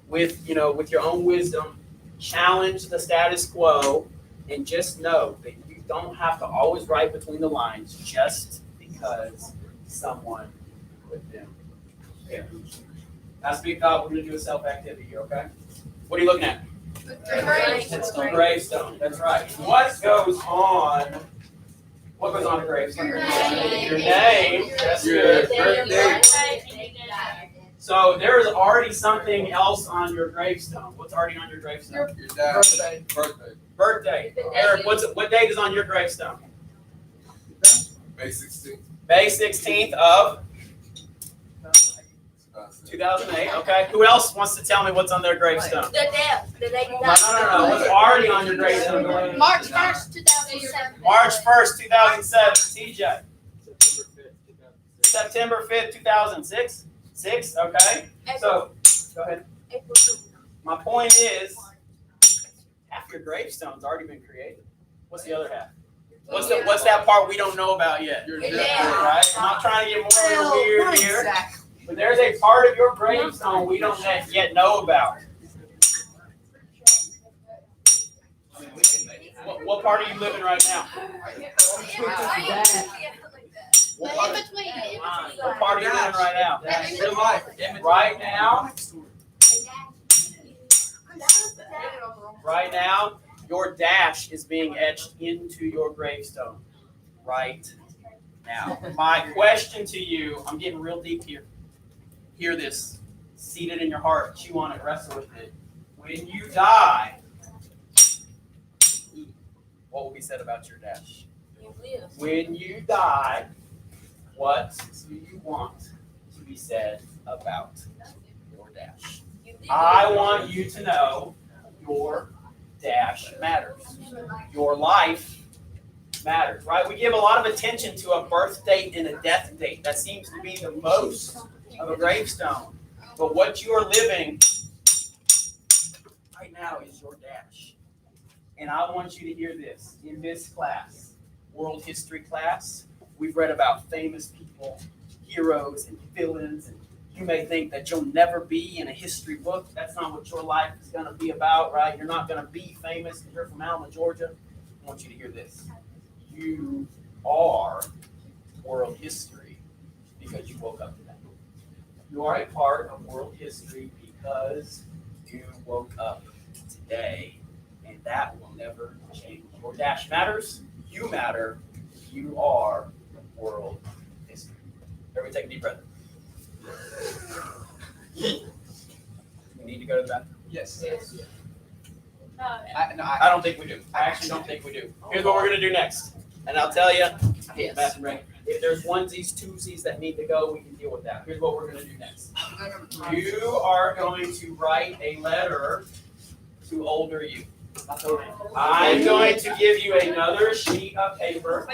with your own wisdom, challenge the status quo and just know that you don't have to always write between the lines just because someone put them there. Now speak up. We're going to do a self-activity here, okay? What are you looking at? Gravestone. That's right. What goes on a gravestone? Your name. That's good. Birthday. So there is already something else on your gravestone. What's already on your gravestone? Your dad's Birthday. Eric, what date is on your gravestone? May 16th. May 16th of 2008. Okay. Who else wants to tell me what's on their gravestone? The day No. What's already on your gravestone? March 1st, 2007. March 1st, 2007. TJ. September 5th, 2006. September 5th, 2006. Okay. So, go ahead. My point is, half your gravestone's already been created. What's the other half? What's that part we don't know about yet? Your Right? dad. I'm not trying to get more weird here, but there's a part of your gravestone we don't yet know about. What part are you living right now? What part are you living right now? Real life. Right now, your dash is being etched into your gravestone. Right now. My question to you, I'm getting real deep here. Hear this. Seated in your heart. Chew on it. Wrestle with it. When you die, what will be said about your dash? When you die, what do you want to be said about your dash? I want you to know your dash matters. Your life matters, right? We give a lot of attention to a birth date and a death date. That seems to be the most of a gravestone. But what you are living right now is your dash. And I want you to hear this. In this class, world history class, we've read about famous people, heroes and villains and You may think that you'll never be in a history book. That's not what your life is going to be about, right? You're not going to be famous because you're from Alma, Georgia. I want you to hear this. You are world history because you woke up today. You are a part of world history because you woke up today, and that will never change. Your dash matters. You matter. You are world history. Everybody take a deep breath. You need to go to the bathroom? Yes. Uh, I don't think we do. I actually don't think we do. Here's what we're going to do next. And I'll tell you, Yes. bathroom break. If there's onesies, twosies that need to go, we can deal with that. Here's what we're going to do next. You are going to write a letter to older you. I'm going to give you another sheet of paper.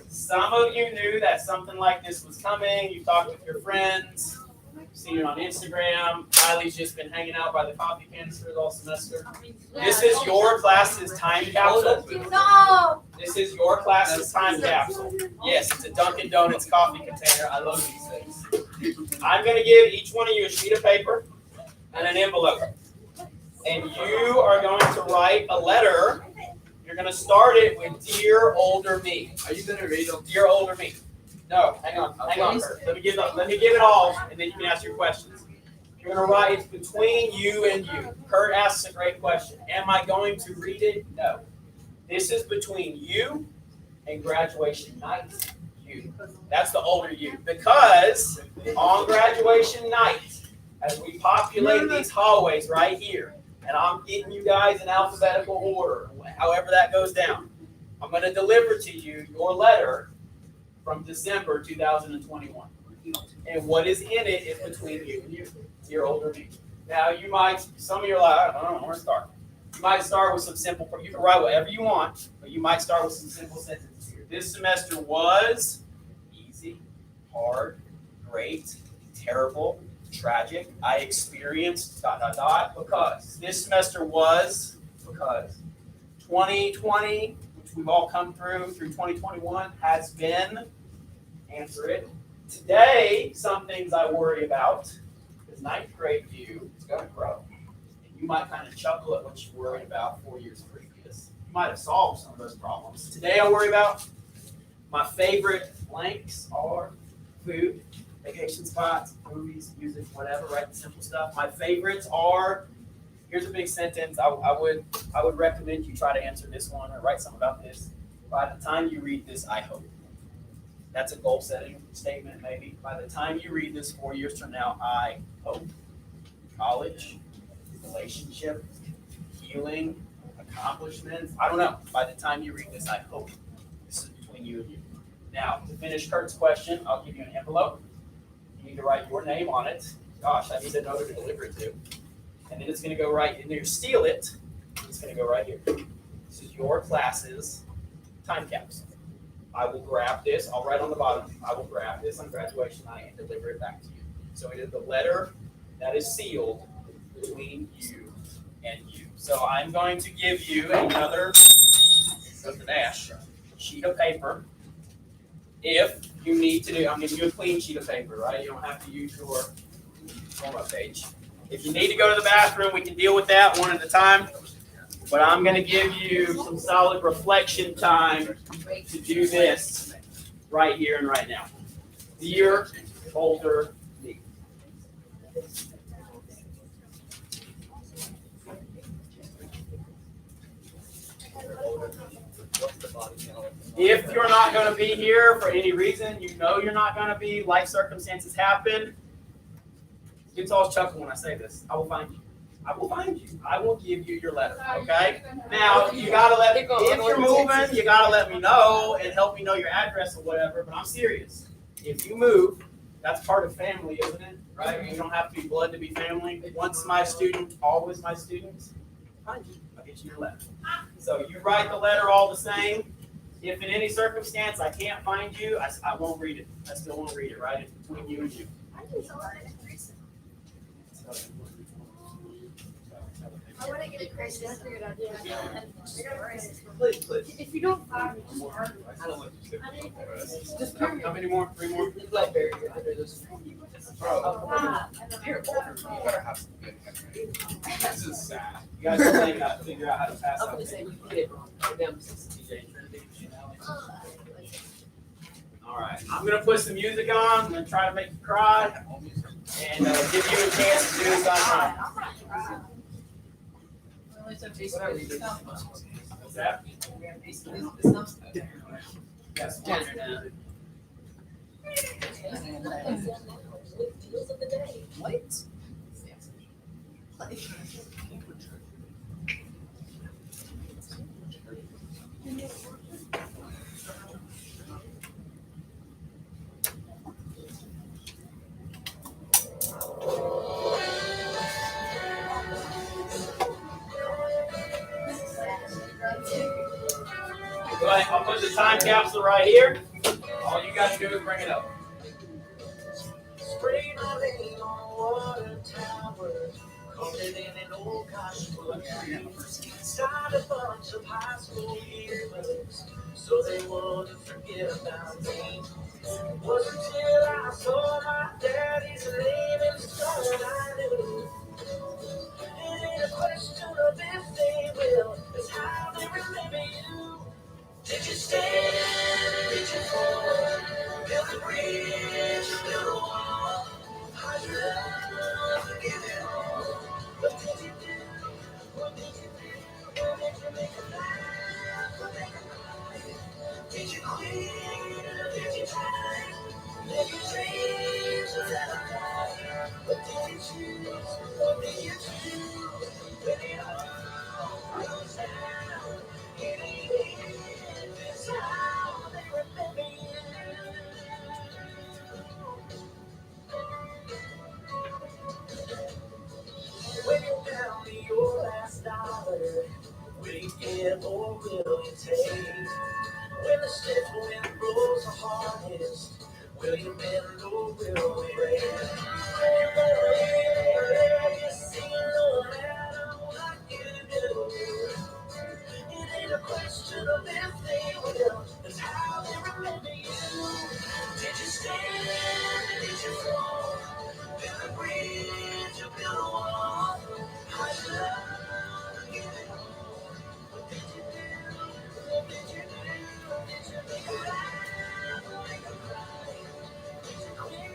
Some of you knew that something like this was coming. You talked with your friends. Seen it on Instagram. Kylie's just been hanging out by the coffee canisters all semester. This is your class's time capsule. No. This is your class's time capsule. Yes, it's a Dunkin' Donuts coffee container. I love these things. I'm going to give each one of you a sheet of paper and an envelope. And you are going to write a letter. You're going to start it with Dear Older Me. Are you gonna read them? Dear Older Me. No, hang on, Kurt. Let me give it all, and then you can ask your questions. You're going to write, it's between you and you. Kurt asks a great question. Am I going to read it? No. This is between you and graduation night. You. That's the older you. Because on graduation night, as we populate these hallways right here, and I'm getting you guys in alphabetical order, however that goes down, I'm going to deliver to you your letter from December 2021. And what is in it is between you and you, your older me. Now, you might, some of you are like, I don't know where to start. You might start with some simple, you can write whatever you want, but you might start with some simple sentences here. This semester was easy, hard, great, terrible, tragic. I experienced ... because. This semester was because. 2020, which we've all come through 2021, has been, answer it. Today, some things I worry about, because ninth grade you is going to grow. And you might kind of chuckle at what you worried about 4 years previous. You might have solved some of those problems. Today I worry about my favorite blanks are food, vacation spots, movies, music, whatever, right? The simple stuff. My favorites are, here's a big sentence. I would recommend you try to answer this one or write something about this. By the time you read this, I hope. That's a goal setting statement, maybe. By the time you read this 4 years from now, I hope. College, relationship, healing, accomplishments. I don't know. By the time you read this, I hope. This is between you and you. Now, to finish Kurt's question, I'll give you an envelope. You need to write your name on it. Gosh, I need to know who to deliver it to. And then it's going to go right in there. Steal it. It's going to go right here. This is your class's time capsule. I will grab this. I'll write on the bottom. I will grab this on graduation night and deliver it back to you. So it is the letter that is sealed between you and you. So I'm going to give you another sheet of paper. If you need to do, I'm giving you a clean sheet of paper, right? You don't have to use your warm-up page. If you need to go to the bathroom, we can deal with that one at a time. But I'm going to give you some solid reflection time to do this right here and right now. Dear older me. If you're not going to be here for any reason, you know you're not going to be, life circumstances happen. Kids always chuckle when I say this. I will find you. I will find you. I will give you your letter. Okay? Now, you gotta let me, if you're moving, you gotta let me know and help me know your address or whatever, but I'm serious. If you move, that's part of family, isn't it? Right? You don't have to be blood to be family. Once my student, always my students. Find you. I'll get you your letter. So you write the letter all the same. If in any circumstance I can't find you, I won't read it. I still won't read it, right? It's between you and you. I want to get it crazy. That's a good idea. Please, please. If you don't find I don't want you to. just How many more? 3 more? Blackberry, under this. Bro, you gotta have some good. This is sad. You guys really got to figure out how to pass I'm out. gonna say we get it wrong. Down to TJ Trinity. All right, I'm gonna put some music on. I'm gonna try to make you cry and give you a chance to do this on time. Well, it's a piece of it. What's that? We have a piece of it. Yes. What? Go ahead. I'll put the time capsule right here. All you got to do is bring it up. Sprayed my name on a water tower, coated in an old cottonwood tree. Signed a bunch of high school yearbooks so they wouldn't forget about me. It wasn't until I saw my daddy's name in stone I knew. It ain't a question of if they will, it's how they remember you. Did you stand? Did you fall? Build a bridge, build a wall. How'd you love to give it all? What did you do? What did you do? What did you make a laugh? What make a cry? Did you quit or did you try? Did you dreams or let them die? What did you choose? What did you choose? When it all goes down, it ain't it, it's how they remember you. When you're down to your last dollar, will you give or will you take? When the stiff wind blows the hardest, will you bend or will you break? You're gonna live, you see, no matter what you do. It ain't a question of if they will, it's how they remember you. Did you stand? Did you fall? Build a bridge or build a wall? How'd you love to give it all? What did you do? What did you do? Did you make a laugh or make a cry? Did you quit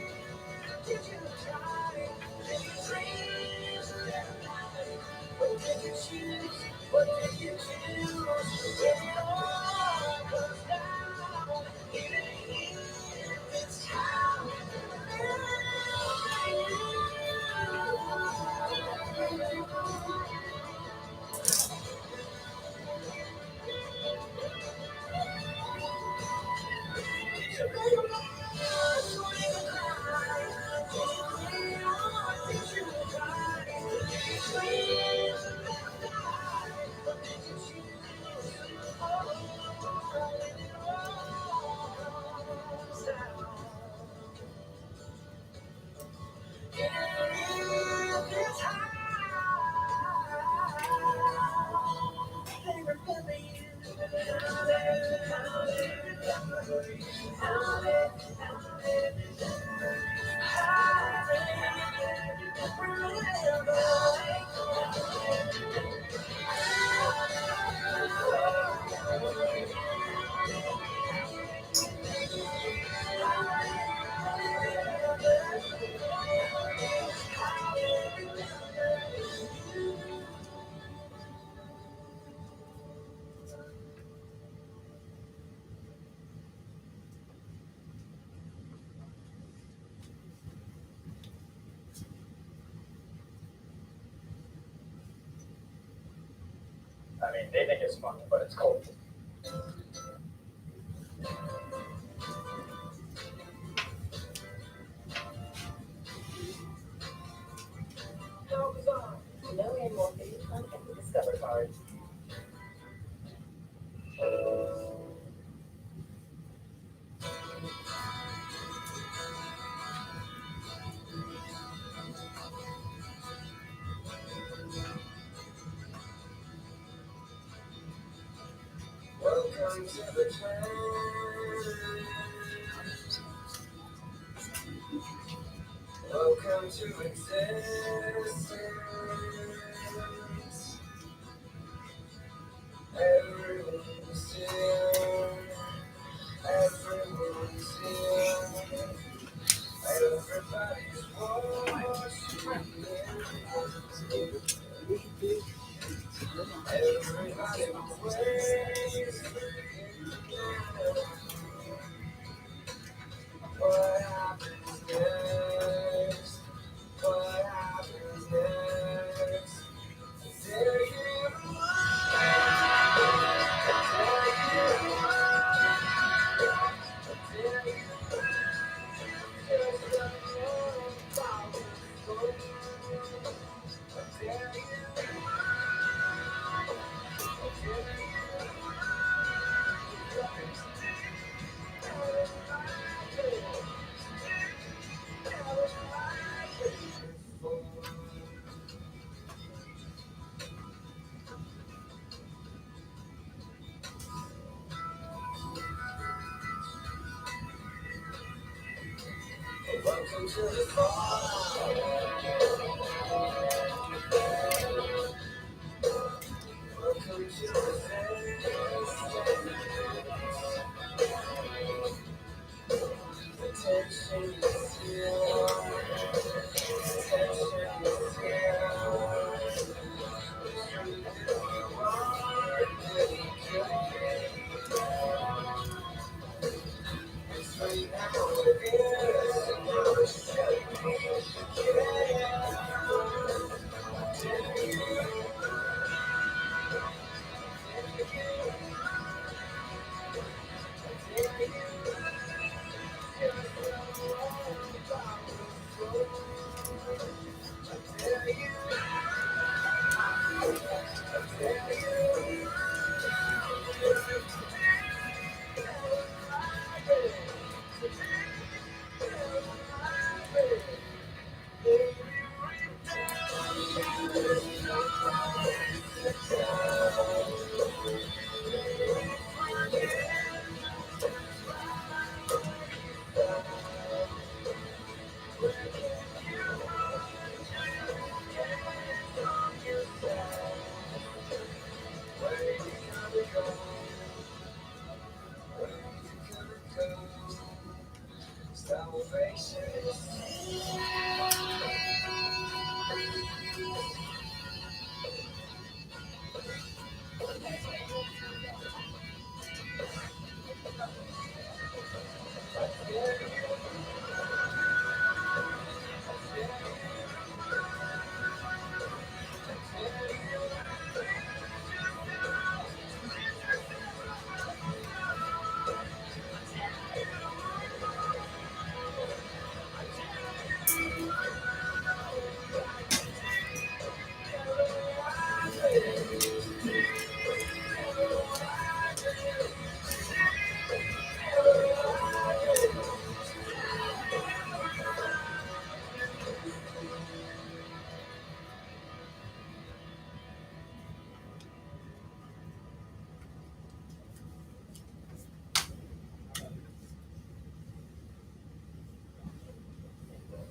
or did you try? Did you dreams or let them die? What did you choose? What did you choose? When it all comes down, it ain't easy, it's how I mean, they think it's fun, but it's cold. No anymore, please contact the Discover card. Welcome to the clan. Welcome to existence. Everyone's here. Everyone's here. Everybody's watching. Everybody waits. What happens next? What happens next? Dare you welcome to the fall. Welcome to the attention is here. Attention is here.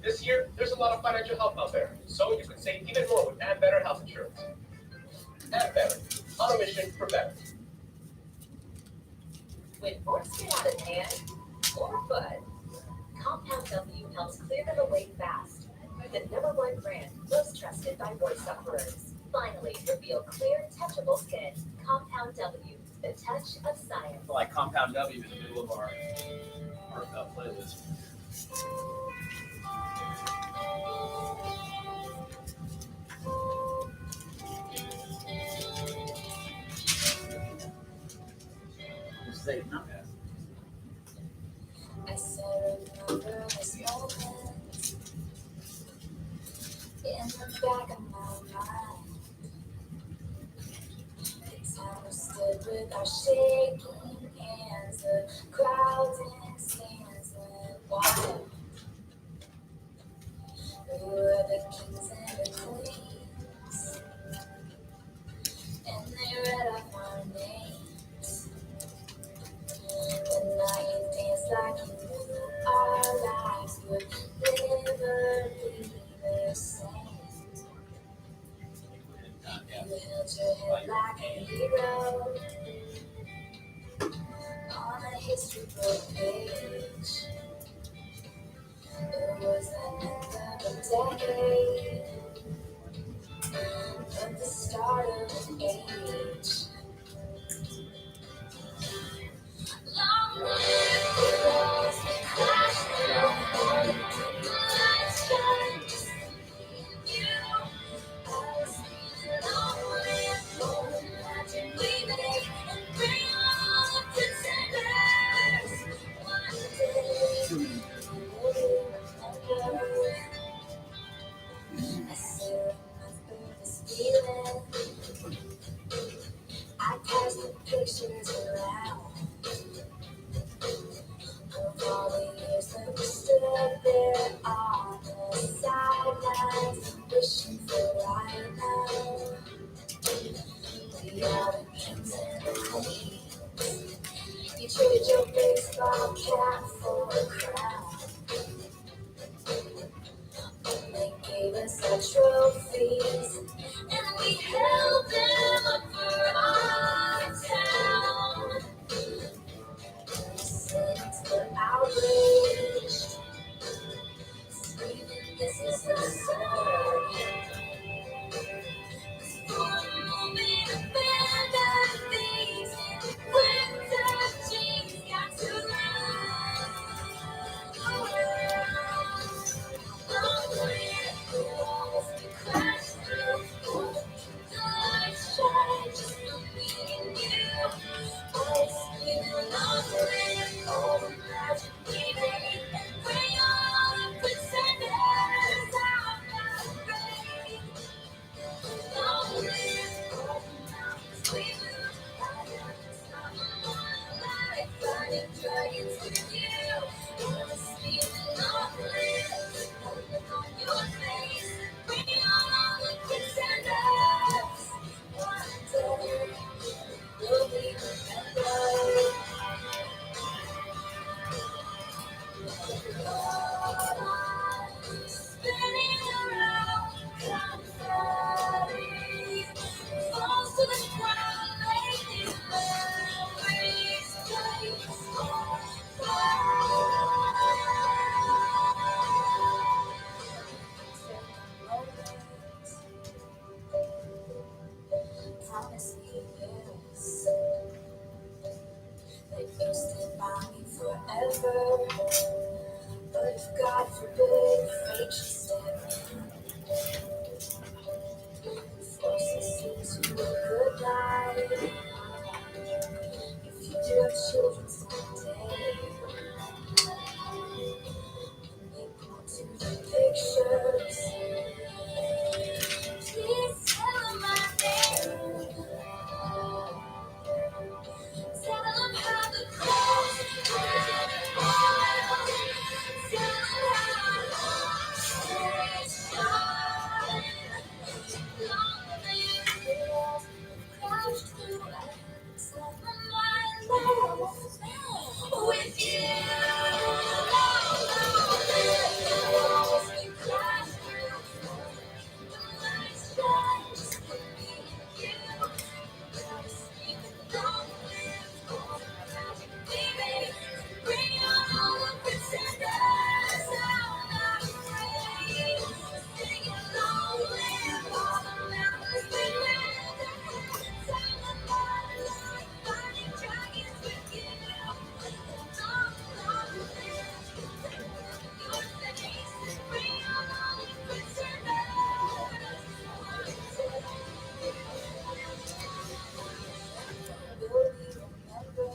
This year, there's a lot of financial help out there, so you can save even more with Add Better Health Insurance. Add Better, on a mission for better. When forks get out of hand or foot, Compound W helps clear them away fast. The #1 brand most trusted by voice sufferers. Finally, reveal clear, touchable skin. Compound W, the touch of science. Like Compound W in the middle of our playlist. Say no. I still remember this moment in the back of my mind. The time we stood with our shaking hands, the crowds in stands went wild. We were the kings and the queens, and they read off our names. There was an end of a decade, but the start of an age. Long live the walls we crashed through, the lights shine just for you. I was feeling lonely and cold, imagine we made and bring all the pretenders. One day, will you remember? I still remember this feeling. I passed the pictures around of all the years that we stood there on the sidelines, wishing for right now. We are the kings and the queens. You traded your baseball cap for a crown. They gave us our trophies, and we held them up for our town. Citizens were outraged, screaming, "This is the surge." For a moment, abandoned things, winter jeans got to run. Long live the walls we crashed through, the lights shine just for me and you. I scream long live all the magic we made, and bring all the pretenders out of rain. Long live all the mountains we moved, lions on the moonlight, fighting dragons with you. I was feeling long live, holding on your face, bring all the pretenders. One day, will we remember? Spinning around, confetti falls to the ground, making memories place on fire. Promise me this, that you stand by me forever. But if God forbid fate should step in, force us into a good life, if you do have children someday, and they point to the pictures, please tell them my name. Tell them how the cross ran wild. Tell them how I shine. Long live the walls we've crashed through, and tell them my life with you. Long live the walls we crashed through, the lights shine just for me and you. I scream long live all the magic we made, bring out all the pretenders out of rain. Singing long live all the mountains we lived, time of my life, fighting dragons with you. Long live your face, bring out all the pretenders. Will we remember?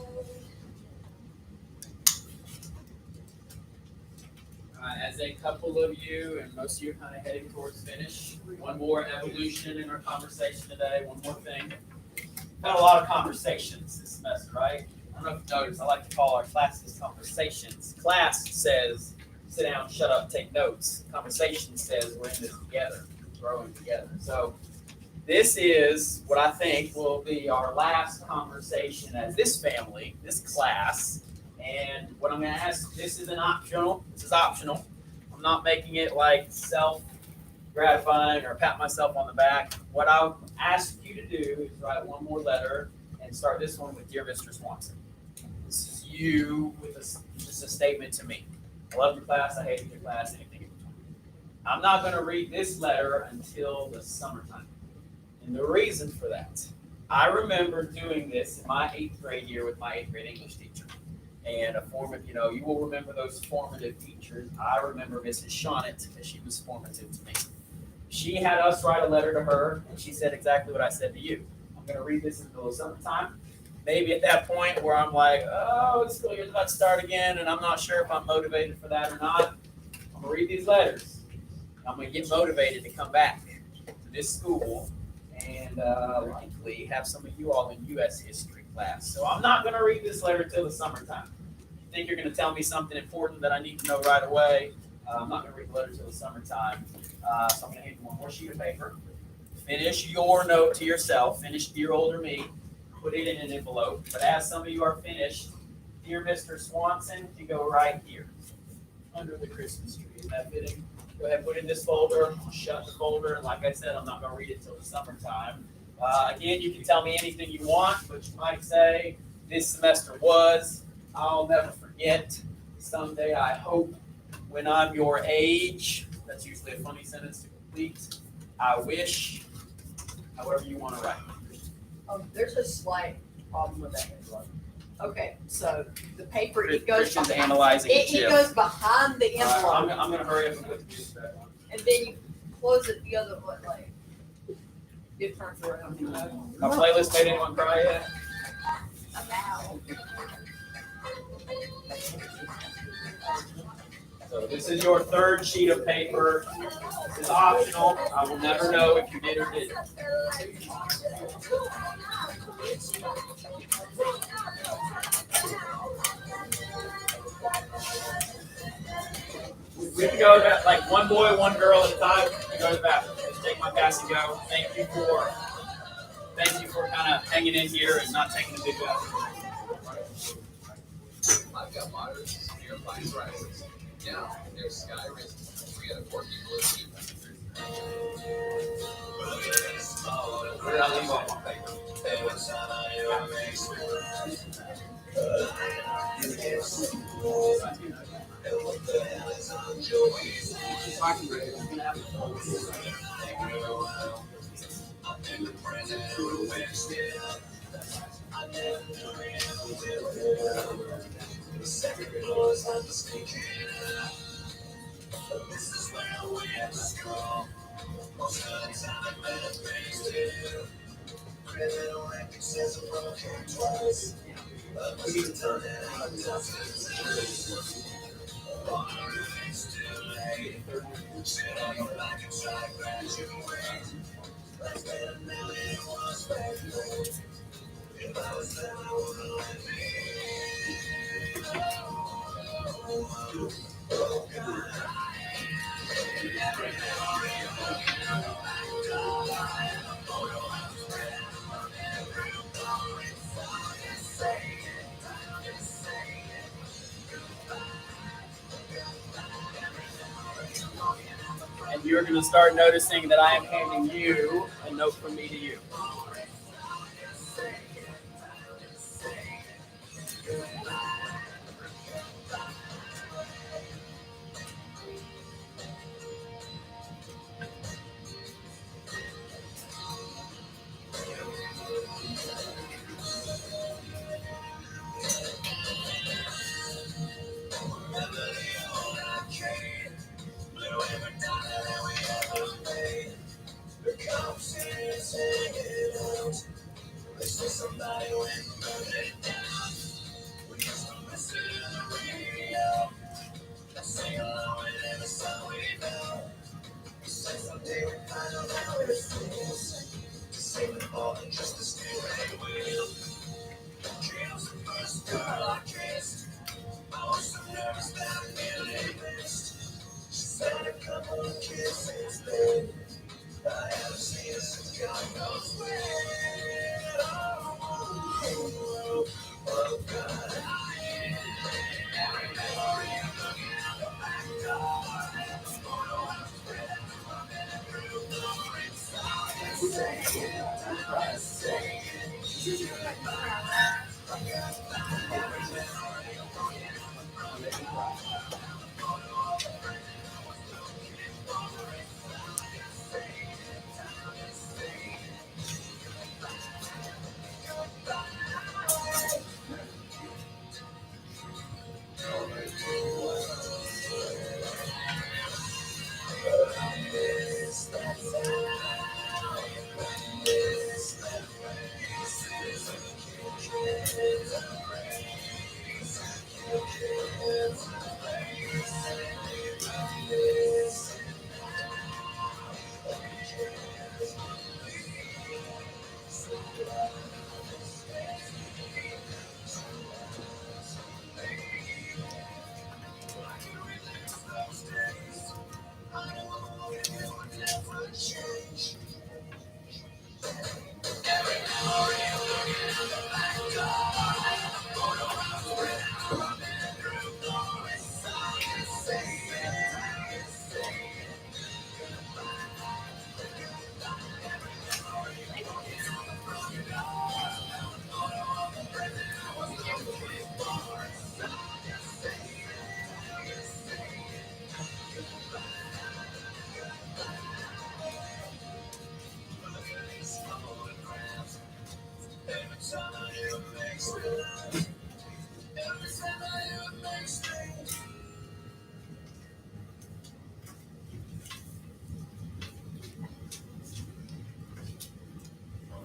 As a couple of you, and most of you are kind of heading towards finish, one more evolution in our conversation today, one more thing. Had a lot of conversations this semester, right? I don't know if you noticed, I like to call our classes conversations. Class says, sit down, shut up, take notes. Conversation says, we're in this together, growing together. So this is what I think will be our last conversation as this family, this class. And what I'm going to ask, this is optional. I'm not making it like self-gratifying or pat myself on the back. What I'll ask you to do is write one more letter and start this one with Dear Mr. Swanson. This is you with just a statement to me. I love your class, I hated your class, anything in between. I'm not going to read this letter until the summertime. And the reason for that, I remember doing this in my 8th grade year with my 8th grade English teacher. And you will remember those formative teachers. I remember Mrs. Shonett because she was formative to me. She had us write a letter to her, and she said exactly what I said to you. I'm going to read this until the summertime. Maybe at that point where I'm like, oh, the school year's about to start again, and I'm not sure if I'm motivated for that or not. I'm going to read these letters. I'm going to get motivated to come back to this school and likely have some of you all in U.S. history class. So I'm not going to read this letter till the summertime. If you think you're going to tell me something important that I need to know right away, I'm not going to read the letter till the summertime. So I'm going to hand you one more sheet of paper. Finish your note to yourself. Finish Dear Older Me. Put it in an envelope. But as some of you are finished, Dear Mr. Swanson, you go right here under the Christmas tree. Is that fitting? Go ahead and put it in this folder. Shut the folder. And like I said, I'm not going to read it till the summertime. Again, you can tell me anything you want, but you might say, this semester was, I'll never forget. Someday, I hope, when I'm your age. That's usually a funny sentence to complete. I wish, however you want to write. There's a slight problem with that envelope. Okay, so the paper, it goes Christian's behind, analyzing it Jim. goes behind the I'm envelope, going to hurry up and put this back on. and then you close it the other way, like, it turns around. My playlist made anyone cry yet? So this is your 3rd sheet of paper. This is optional. I will never know if you did or didn't. We can go to like one boy, one girl at a time. You go to the bathroom. Just take my pass and go. Thank you for kind of hanging in here and not taking a big bathroom. I've got waters, nearby rises. Now, there's sky risen. We got a porky blue sheep. Where did I leave off my paper? And you're going to start noticing that I am handing you a note from me to you.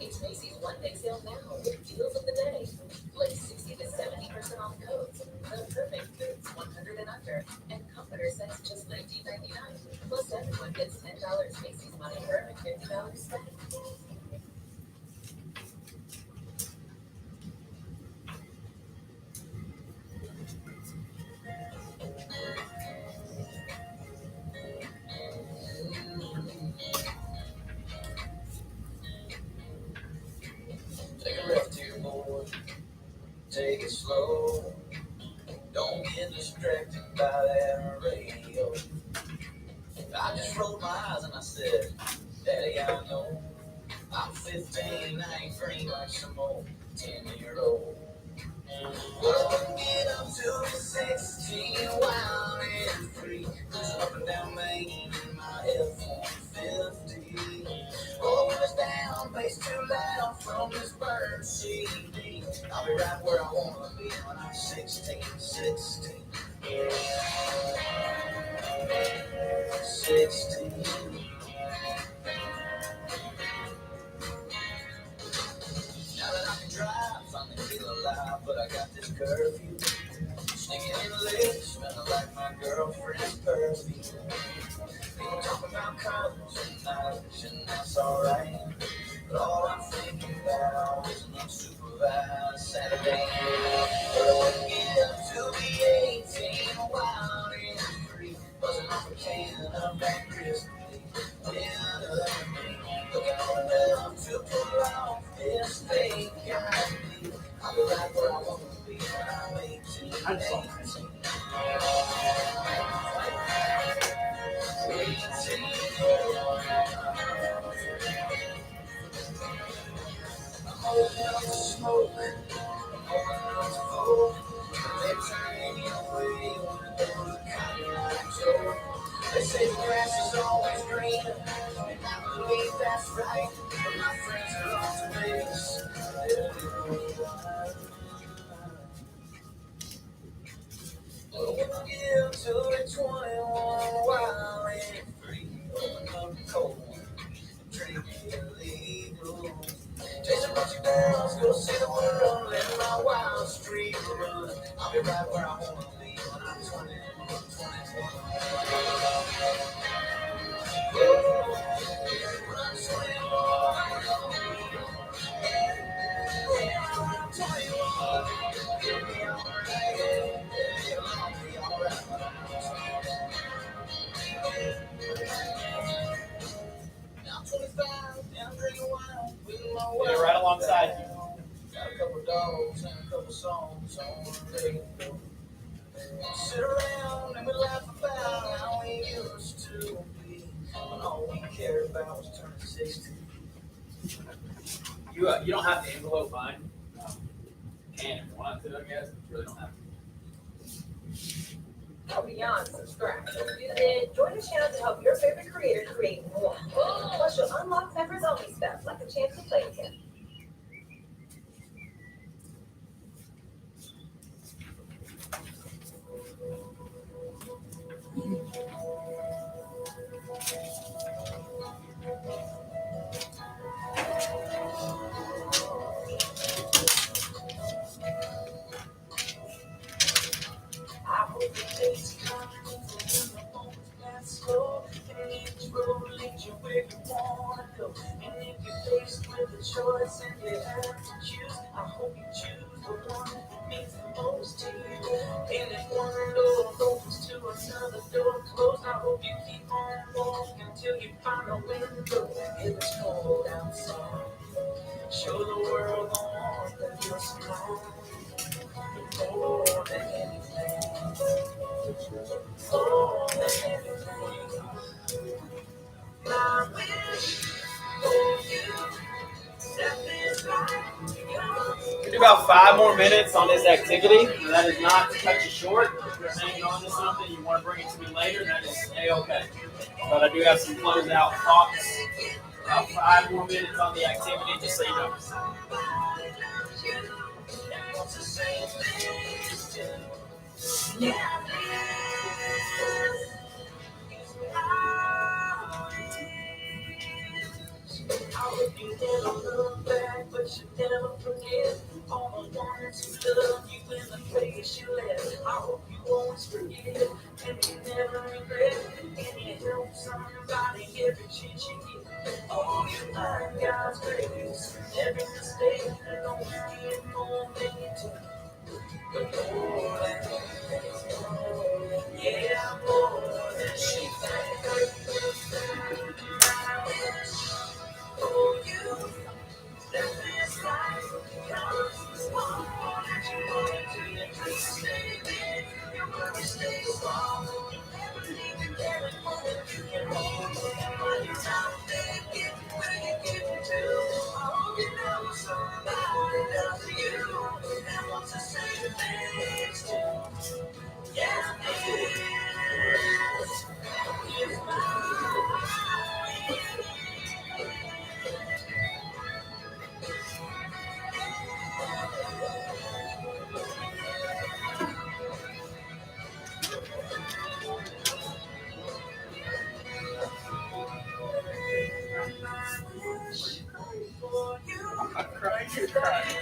It's Macy's One Big Sale now with deals of the day. Like 60 to 70% off coats, the perfect boots 100 and under, and comforter sets just $19.99. Plus everyone gets $10 Macy's Money for every $50 spent. Take a left here, boy. Take it slow. Don't get distracted by that radio. I just rolled my eyes and I said, Daddy, I know I'm 15, I ain't free like some old 10-year-old. Well, I can get up to 16 wild and free. Cruising up and down Main in my F-150. Oh, when it's down, bass too loud from this bird CD. I'll be right where I wanna be when I'm 16. 16. Now that I can drive, finally feel alive, but I got this curfew. Sneaking in the lake, smelling like my girlfriend's perfume. People talking about colors and knowledge, and that's alright. But all I'm thinking about is an unsupervised Saturday. But I wouldn't get up to be 18, wild and free. Buzzing off a can of that crispy winter me. Looking old enough to pull off this fake ID. I'll be right where I want to be when I'm 18. 18. I'm old enough to smoke. I'm old enough to vote. They turn me away when I go to Colorado Joe. They say the grass is always greener, and I believe that's right. But my friends are off to Vegas. Well, when I get to the 21 wild and free, open up the cold one, drink illegal. Chase a bunch of girls, go see the world, let my wild streak run. I'll be right where I wanna be when I'm 20, 21. When I'm 21, it'll be alright. It'll be alright. Now I'm 25 and I'm drinking wine with my wife. Get it right alongside you. Got a couple dogs and a couple songs on the radio. Sit around and we laugh about how we used to be when all we cared about was turning 60. You don't have to envelope mine. Can if you want to, I guess. You really don't have to. beyond subscribe. Then join the channel to help your favorite creator create more. Plus, you'll unlock members-only stuff like a chance to play with him. I hope the days come when the moments pass slow, and each road leads you where you wanna go. And if you're faced with a choice and you have to choose, I hope you choose the one that means the most to you. And if one door opens to another door closed, I hope you keep on walking till you find a window. If it's cold outside, show the world the warmth of your smile. More than anything. More than anything. I wish for you that this life We do about 5 more minutes on this activity. That is not to cut you short. If you're hanging on to something, you want to bring it to me later, that is A-okay. But I do have some closeout thoughts. About 5 more minutes on the activity, just so you know. wants the same things too. Yeah, I hope you never look back, but you never forget all the ones who love you in the place you left. I hope you always forget and you never regret. And you help somebody every chance you get. Oh, you find God's grace in every mistake, and always get more than you take. But more than anything, yeah, more than she thinks. I wish for you that this life becomes more that you want to. Your dreams stay big, your worries stay small. You never leave your carry home. You can hold and when you're not thinking where you get to. I hope you know somebody loves you and wants the same things too. Yeah, this is I'm not crying, you're crying.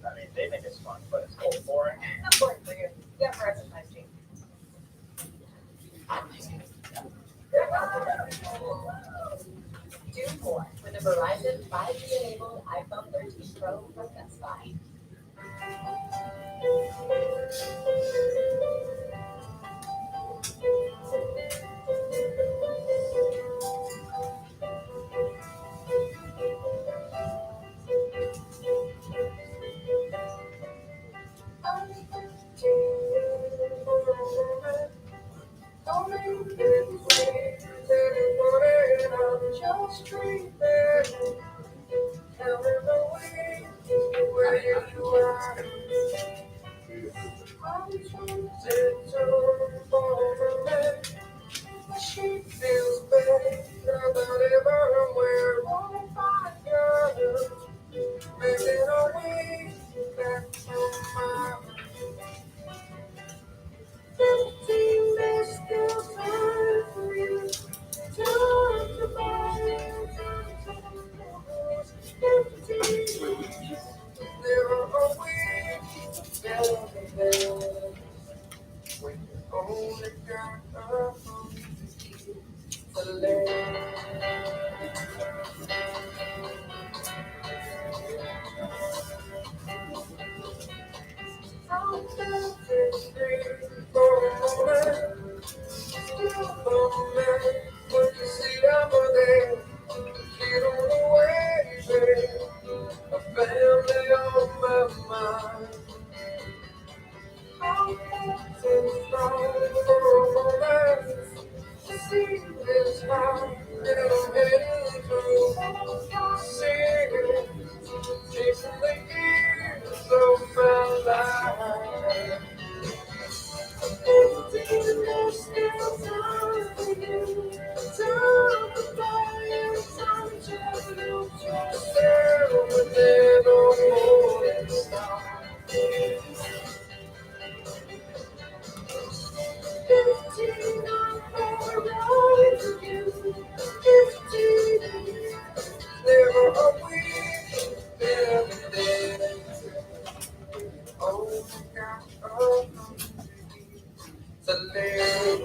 I mean, they think it's fun, but it's cold boring. I'm bored for you. You have Verizon 5G. Do more with a Verizon 5G-enabled iPhone 13 Pro from Best Buy. Just treat them. Tell them the way where you are. I just want feels better than ever. We're on fire, making our way back to my 15 days still time for you. Time to buy, time to lose. 15, never a week, better than that. When you only got a phone to let. I'm tempted for a moment, still for a minute. When you see I'm there, get on the way, babe. A family on my mind. I'm tempted for a moment to see this heart that I'm heading through. Singing, chasing the years of my life. There's still time for you. Time to buy and time to lose yourself within a morning star. 15 on the road to you. 15, never a week, never day. Oh, God, oh, to live.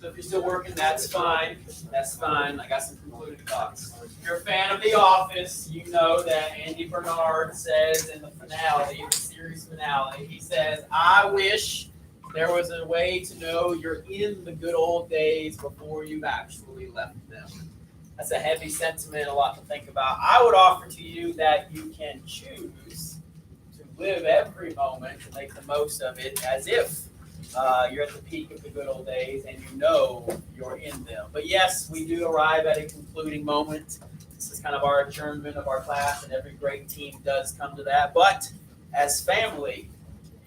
So if you're still working, that's fine. That's fine. I got some concluding thoughts. If you're a fan of The Office, you know that Andy Bernard says in the finale, the series finale, he says, I wish there was a way to know you're in the good old days before you've actually left them. That's a heavy sentiment, a lot to think about. I would offer to you that you can choose to live every moment and make the most of it as if you're at the peak of the good old days and you know you're in them. But yes, we do arrive at a concluding moment. This is kind of our adjournment of our class, and every great team does come to that. But as family,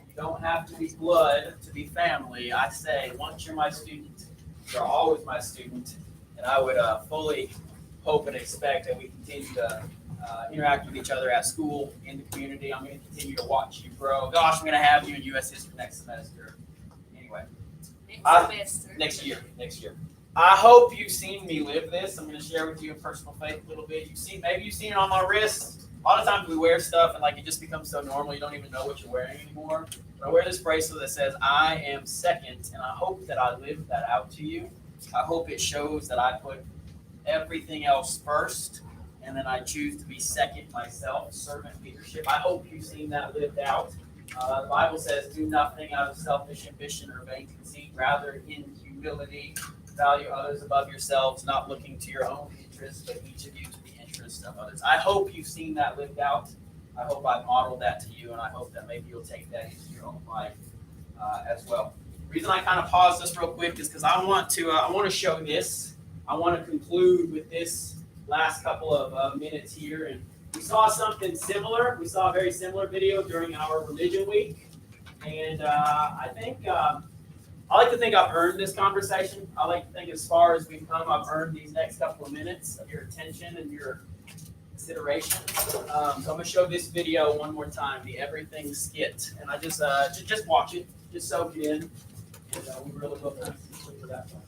you don't have to be blood to be family. I say, once you're my student, you're always my student. And I would fully hope and expect that we continue to interact with each other at school, in the community. I'm going to continue to watch you grow. Gosh, I'm going to have you in U.S. History next semester. Anyway, next year. I hope you've seen me live this. I'm going to share with you in personal faith a little bit. Maybe you've seen it on my wrist. A lot of times we wear stuff and like it just becomes so normal you don't even know what you're wearing anymore. But I wear this bracelet that says I am second, and I hope that I live that out to you. I hope it shows that I put everything else first, and then I choose to be second myself, servant leadership. I hope you've seen that lived out. The Bible says, do nothing out of selfish ambition or vain conceit, rather in humility, value others above yourselves, not looking to your own interests, but each of you to the interests of others. I hope you've seen that lived out. I hope I've modeled that to you, and I hope that maybe you'll take that into your own life as well. The reason I kind of paused this real quick is because I want to show this. I want to conclude with this last couple of minutes here. And we saw something similar. We saw a very similar video during our religion week. And I like to think I've earned this conversation. I like to think as far as we've come, I've earned these next couple of minutes of your attention and your consideration. So I'm going to show this video one more time, the Everything skit. And I just watch it, just soak it in. And we really will kind of see for that one.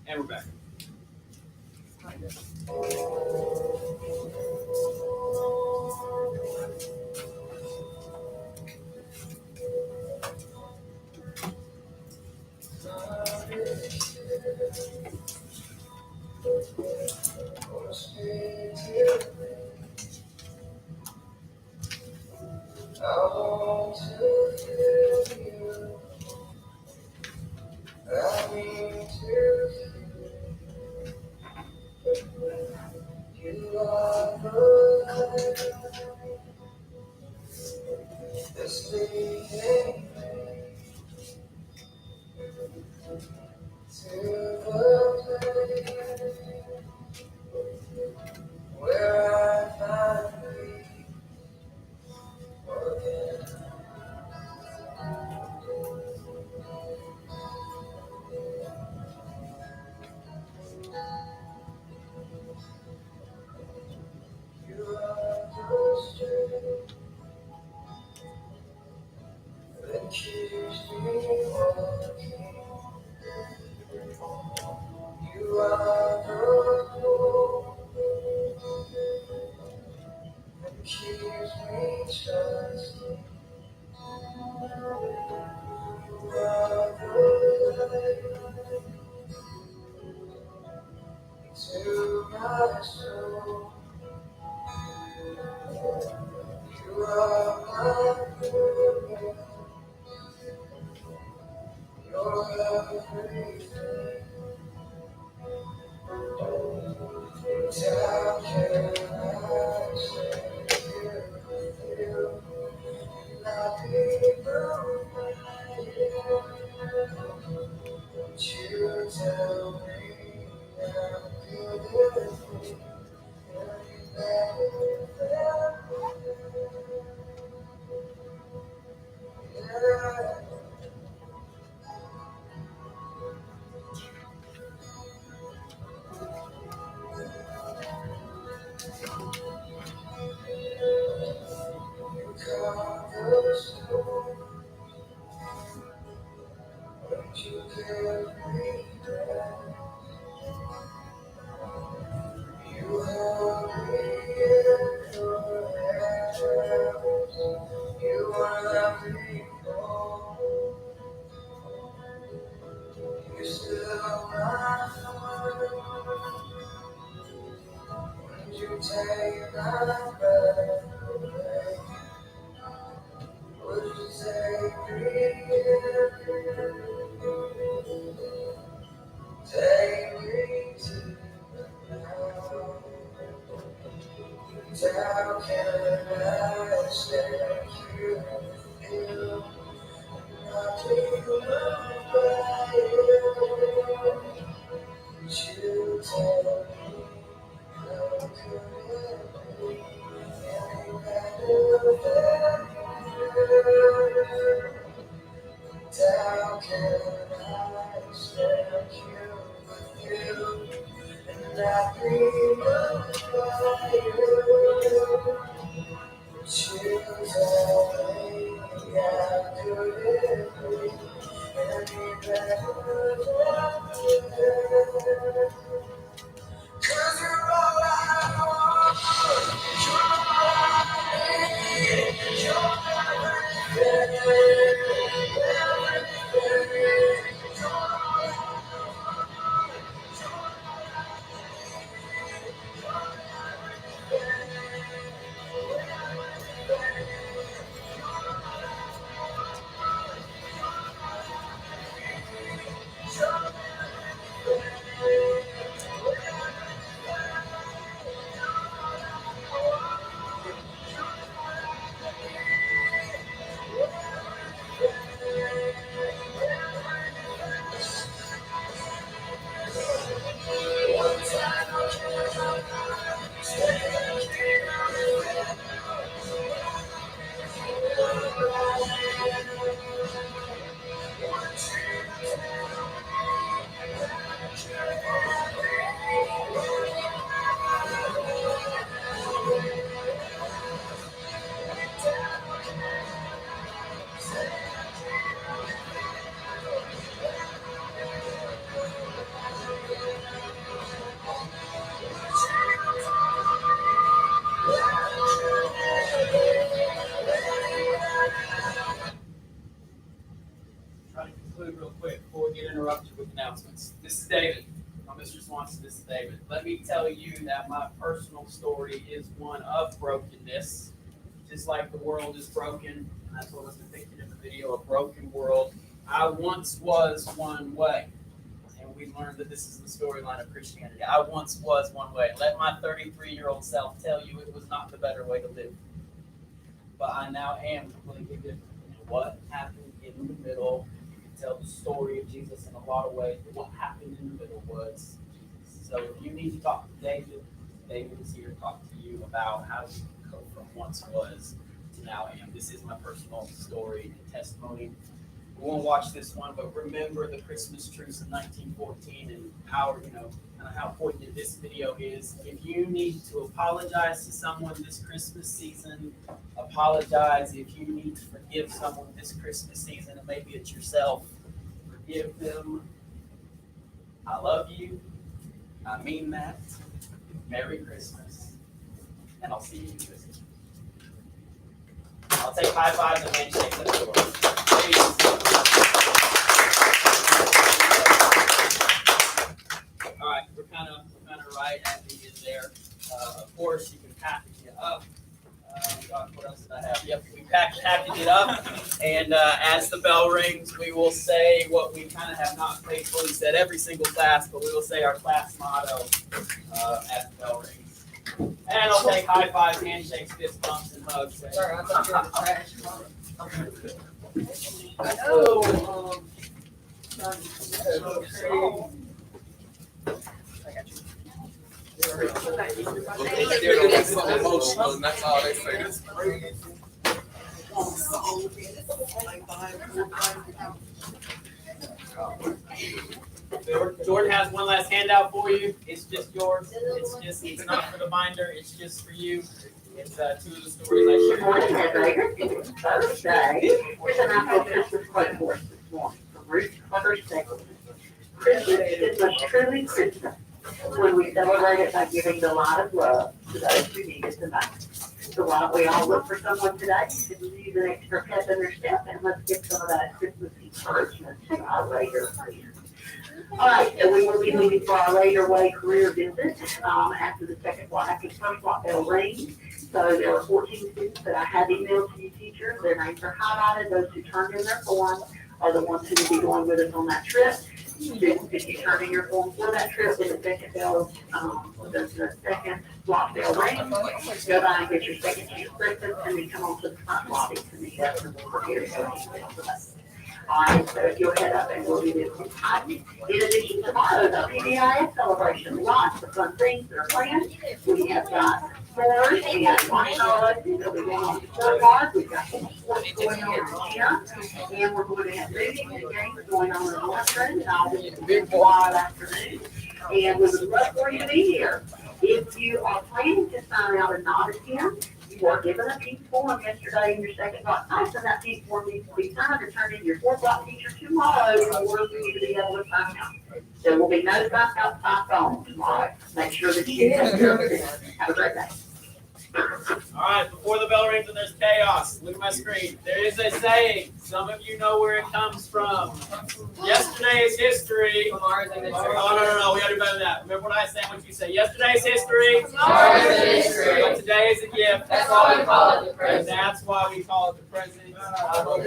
And we're back. I want to feel you. I need to feel you are the light. To my soul, you are my food, you're everything. How can I say you, not be moved by you? Would you tell me how beautiful you yeah. You calm the storm, but you give me breath. You hold me in your hands. You are loving all. You still my heart. When you take my breath away, would you take me in? Take me to now. How can I stay here with you? Not be moved by you. Would you tell me how could it be any better than you? How can I stand here with you and not be moved by you? Would you tell me how could it be any better than you? 'Cause you're all I want, you're all I need, you're Try to conclude real quick before we get interrupted with announcements. This is David. I'm Mr. Swanson. This is David. Let me tell you that my personal story is one of brokenness. Just like the world is broken, and that's what was depicted in the video, a broken world. I once was one way. And we learned that this is the storyline of Christianity. I once was one way. Let my 33-year-old self tell you it was not the better way to live. But I now am completely different. And what happened in the middle, you can tell the story of Jesus in a lot of ways, but what happened in the middle was Jesus. So if you need to talk to David, David is here to talk to you about how you go from once was to now am. This is my personal story and testimony. We won't watch this one, but remember the Christmas truce in 1914 and how, how poignant this video is. If you need to apologize to someone this Christmas season, apologize. If you need to forgive someone this Christmas season, and maybe it's yourself, forgive them. I love you. I mean that. Merry Christmas. And I'll see you in Christmas. I'll take high fives and handshakes at the door. Ladies. All right, we're kind of right at the end there. Of course, you can package it up. What else did I have? Yep, we package it up, and as the bell rings, we will say what we kind of have not faithfully said every single class, but we will say our class motto as the bell rings. And I'll take high fives, handshakes, fist bumps, and hugs. Sorry, I thought you were the trash. They're emotional, and that's all they say. This crazy. Jordan has one last handout for you. It's just yours. It's not for the binder. It's just for you. It's two of the stories I Good shared. morning, Heather. It's Thursday. Here's an Apple Christmas quote for us this morning from Ruth Carter Stapleton. Christmas is most truly Christmas when we celebrate it by giving the light of love to those who need it the most. So why don't we all look for someone today to use an extra pep in their step, and let's give some of that Christmas encouragement to our later friends. All right, so we will be leaving for our later way career visit after the first block bell rings. So there are 14 students that I have emailed to you teachers. Their names are highlighted. Those who turned in their forms are the ones who will be going with us on that trip. Students, if you turn in your form for that trip, when the second bell, the second block bell rings, go by and get your second chance breakfast, and then come on to the front lobby to meet us and we'll prepare to go with us. All right, so if you'll head up and we'll be there in time. In addition, tomorrow, the PBIS celebration, lots of fun things that are planned. We have got stores and martial arts, they'll be going on the scoreboard. We've got some sports going on in the gym, and we're going to have movies and games going on in the lunchroom, and I'll be in the big wild afternoon. And we would love for you to be here. If you are planning to sign out and not attend, you were given a pink form yesterday in your second block class, and that pink form needs to be signed and turned in your fourth block teacher tomorrow in order for you to be able to sign out. There will be no sign out by phone tomorrow. Make sure that you have a great day. All right, before the bell rings and there's chaos, look at my screen. There is a saying. Some of you know where it comes from. Yesterday is history. Oh, no. We gotta do better than that. Remember what I say when you say yesterday's history? But today is a gift. That's why we call it the present. And that's why we call it the present. I hope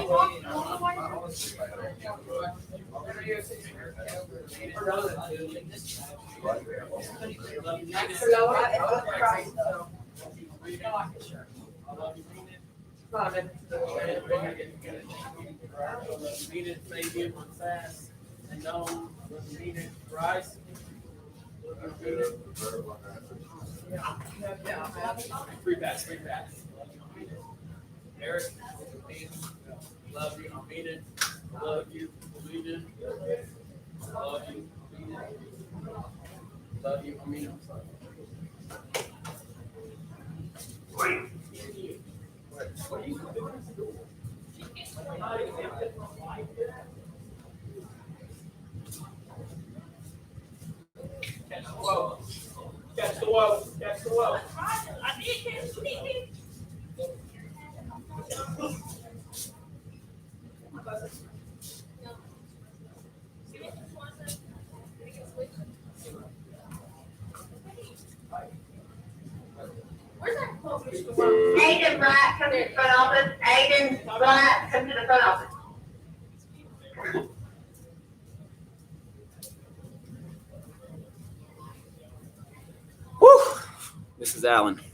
Oh my God. Free pass. Eric, love you, I mean it. Love you, believe it. Love you, mean it. Love you, I mean it. What are you doing? Catch the whoa. Catch the whoa. Catch the whoa. I need him. Aiden Bright, come to the front office. Aiden Bright, come to the front office. Mrs. Allen.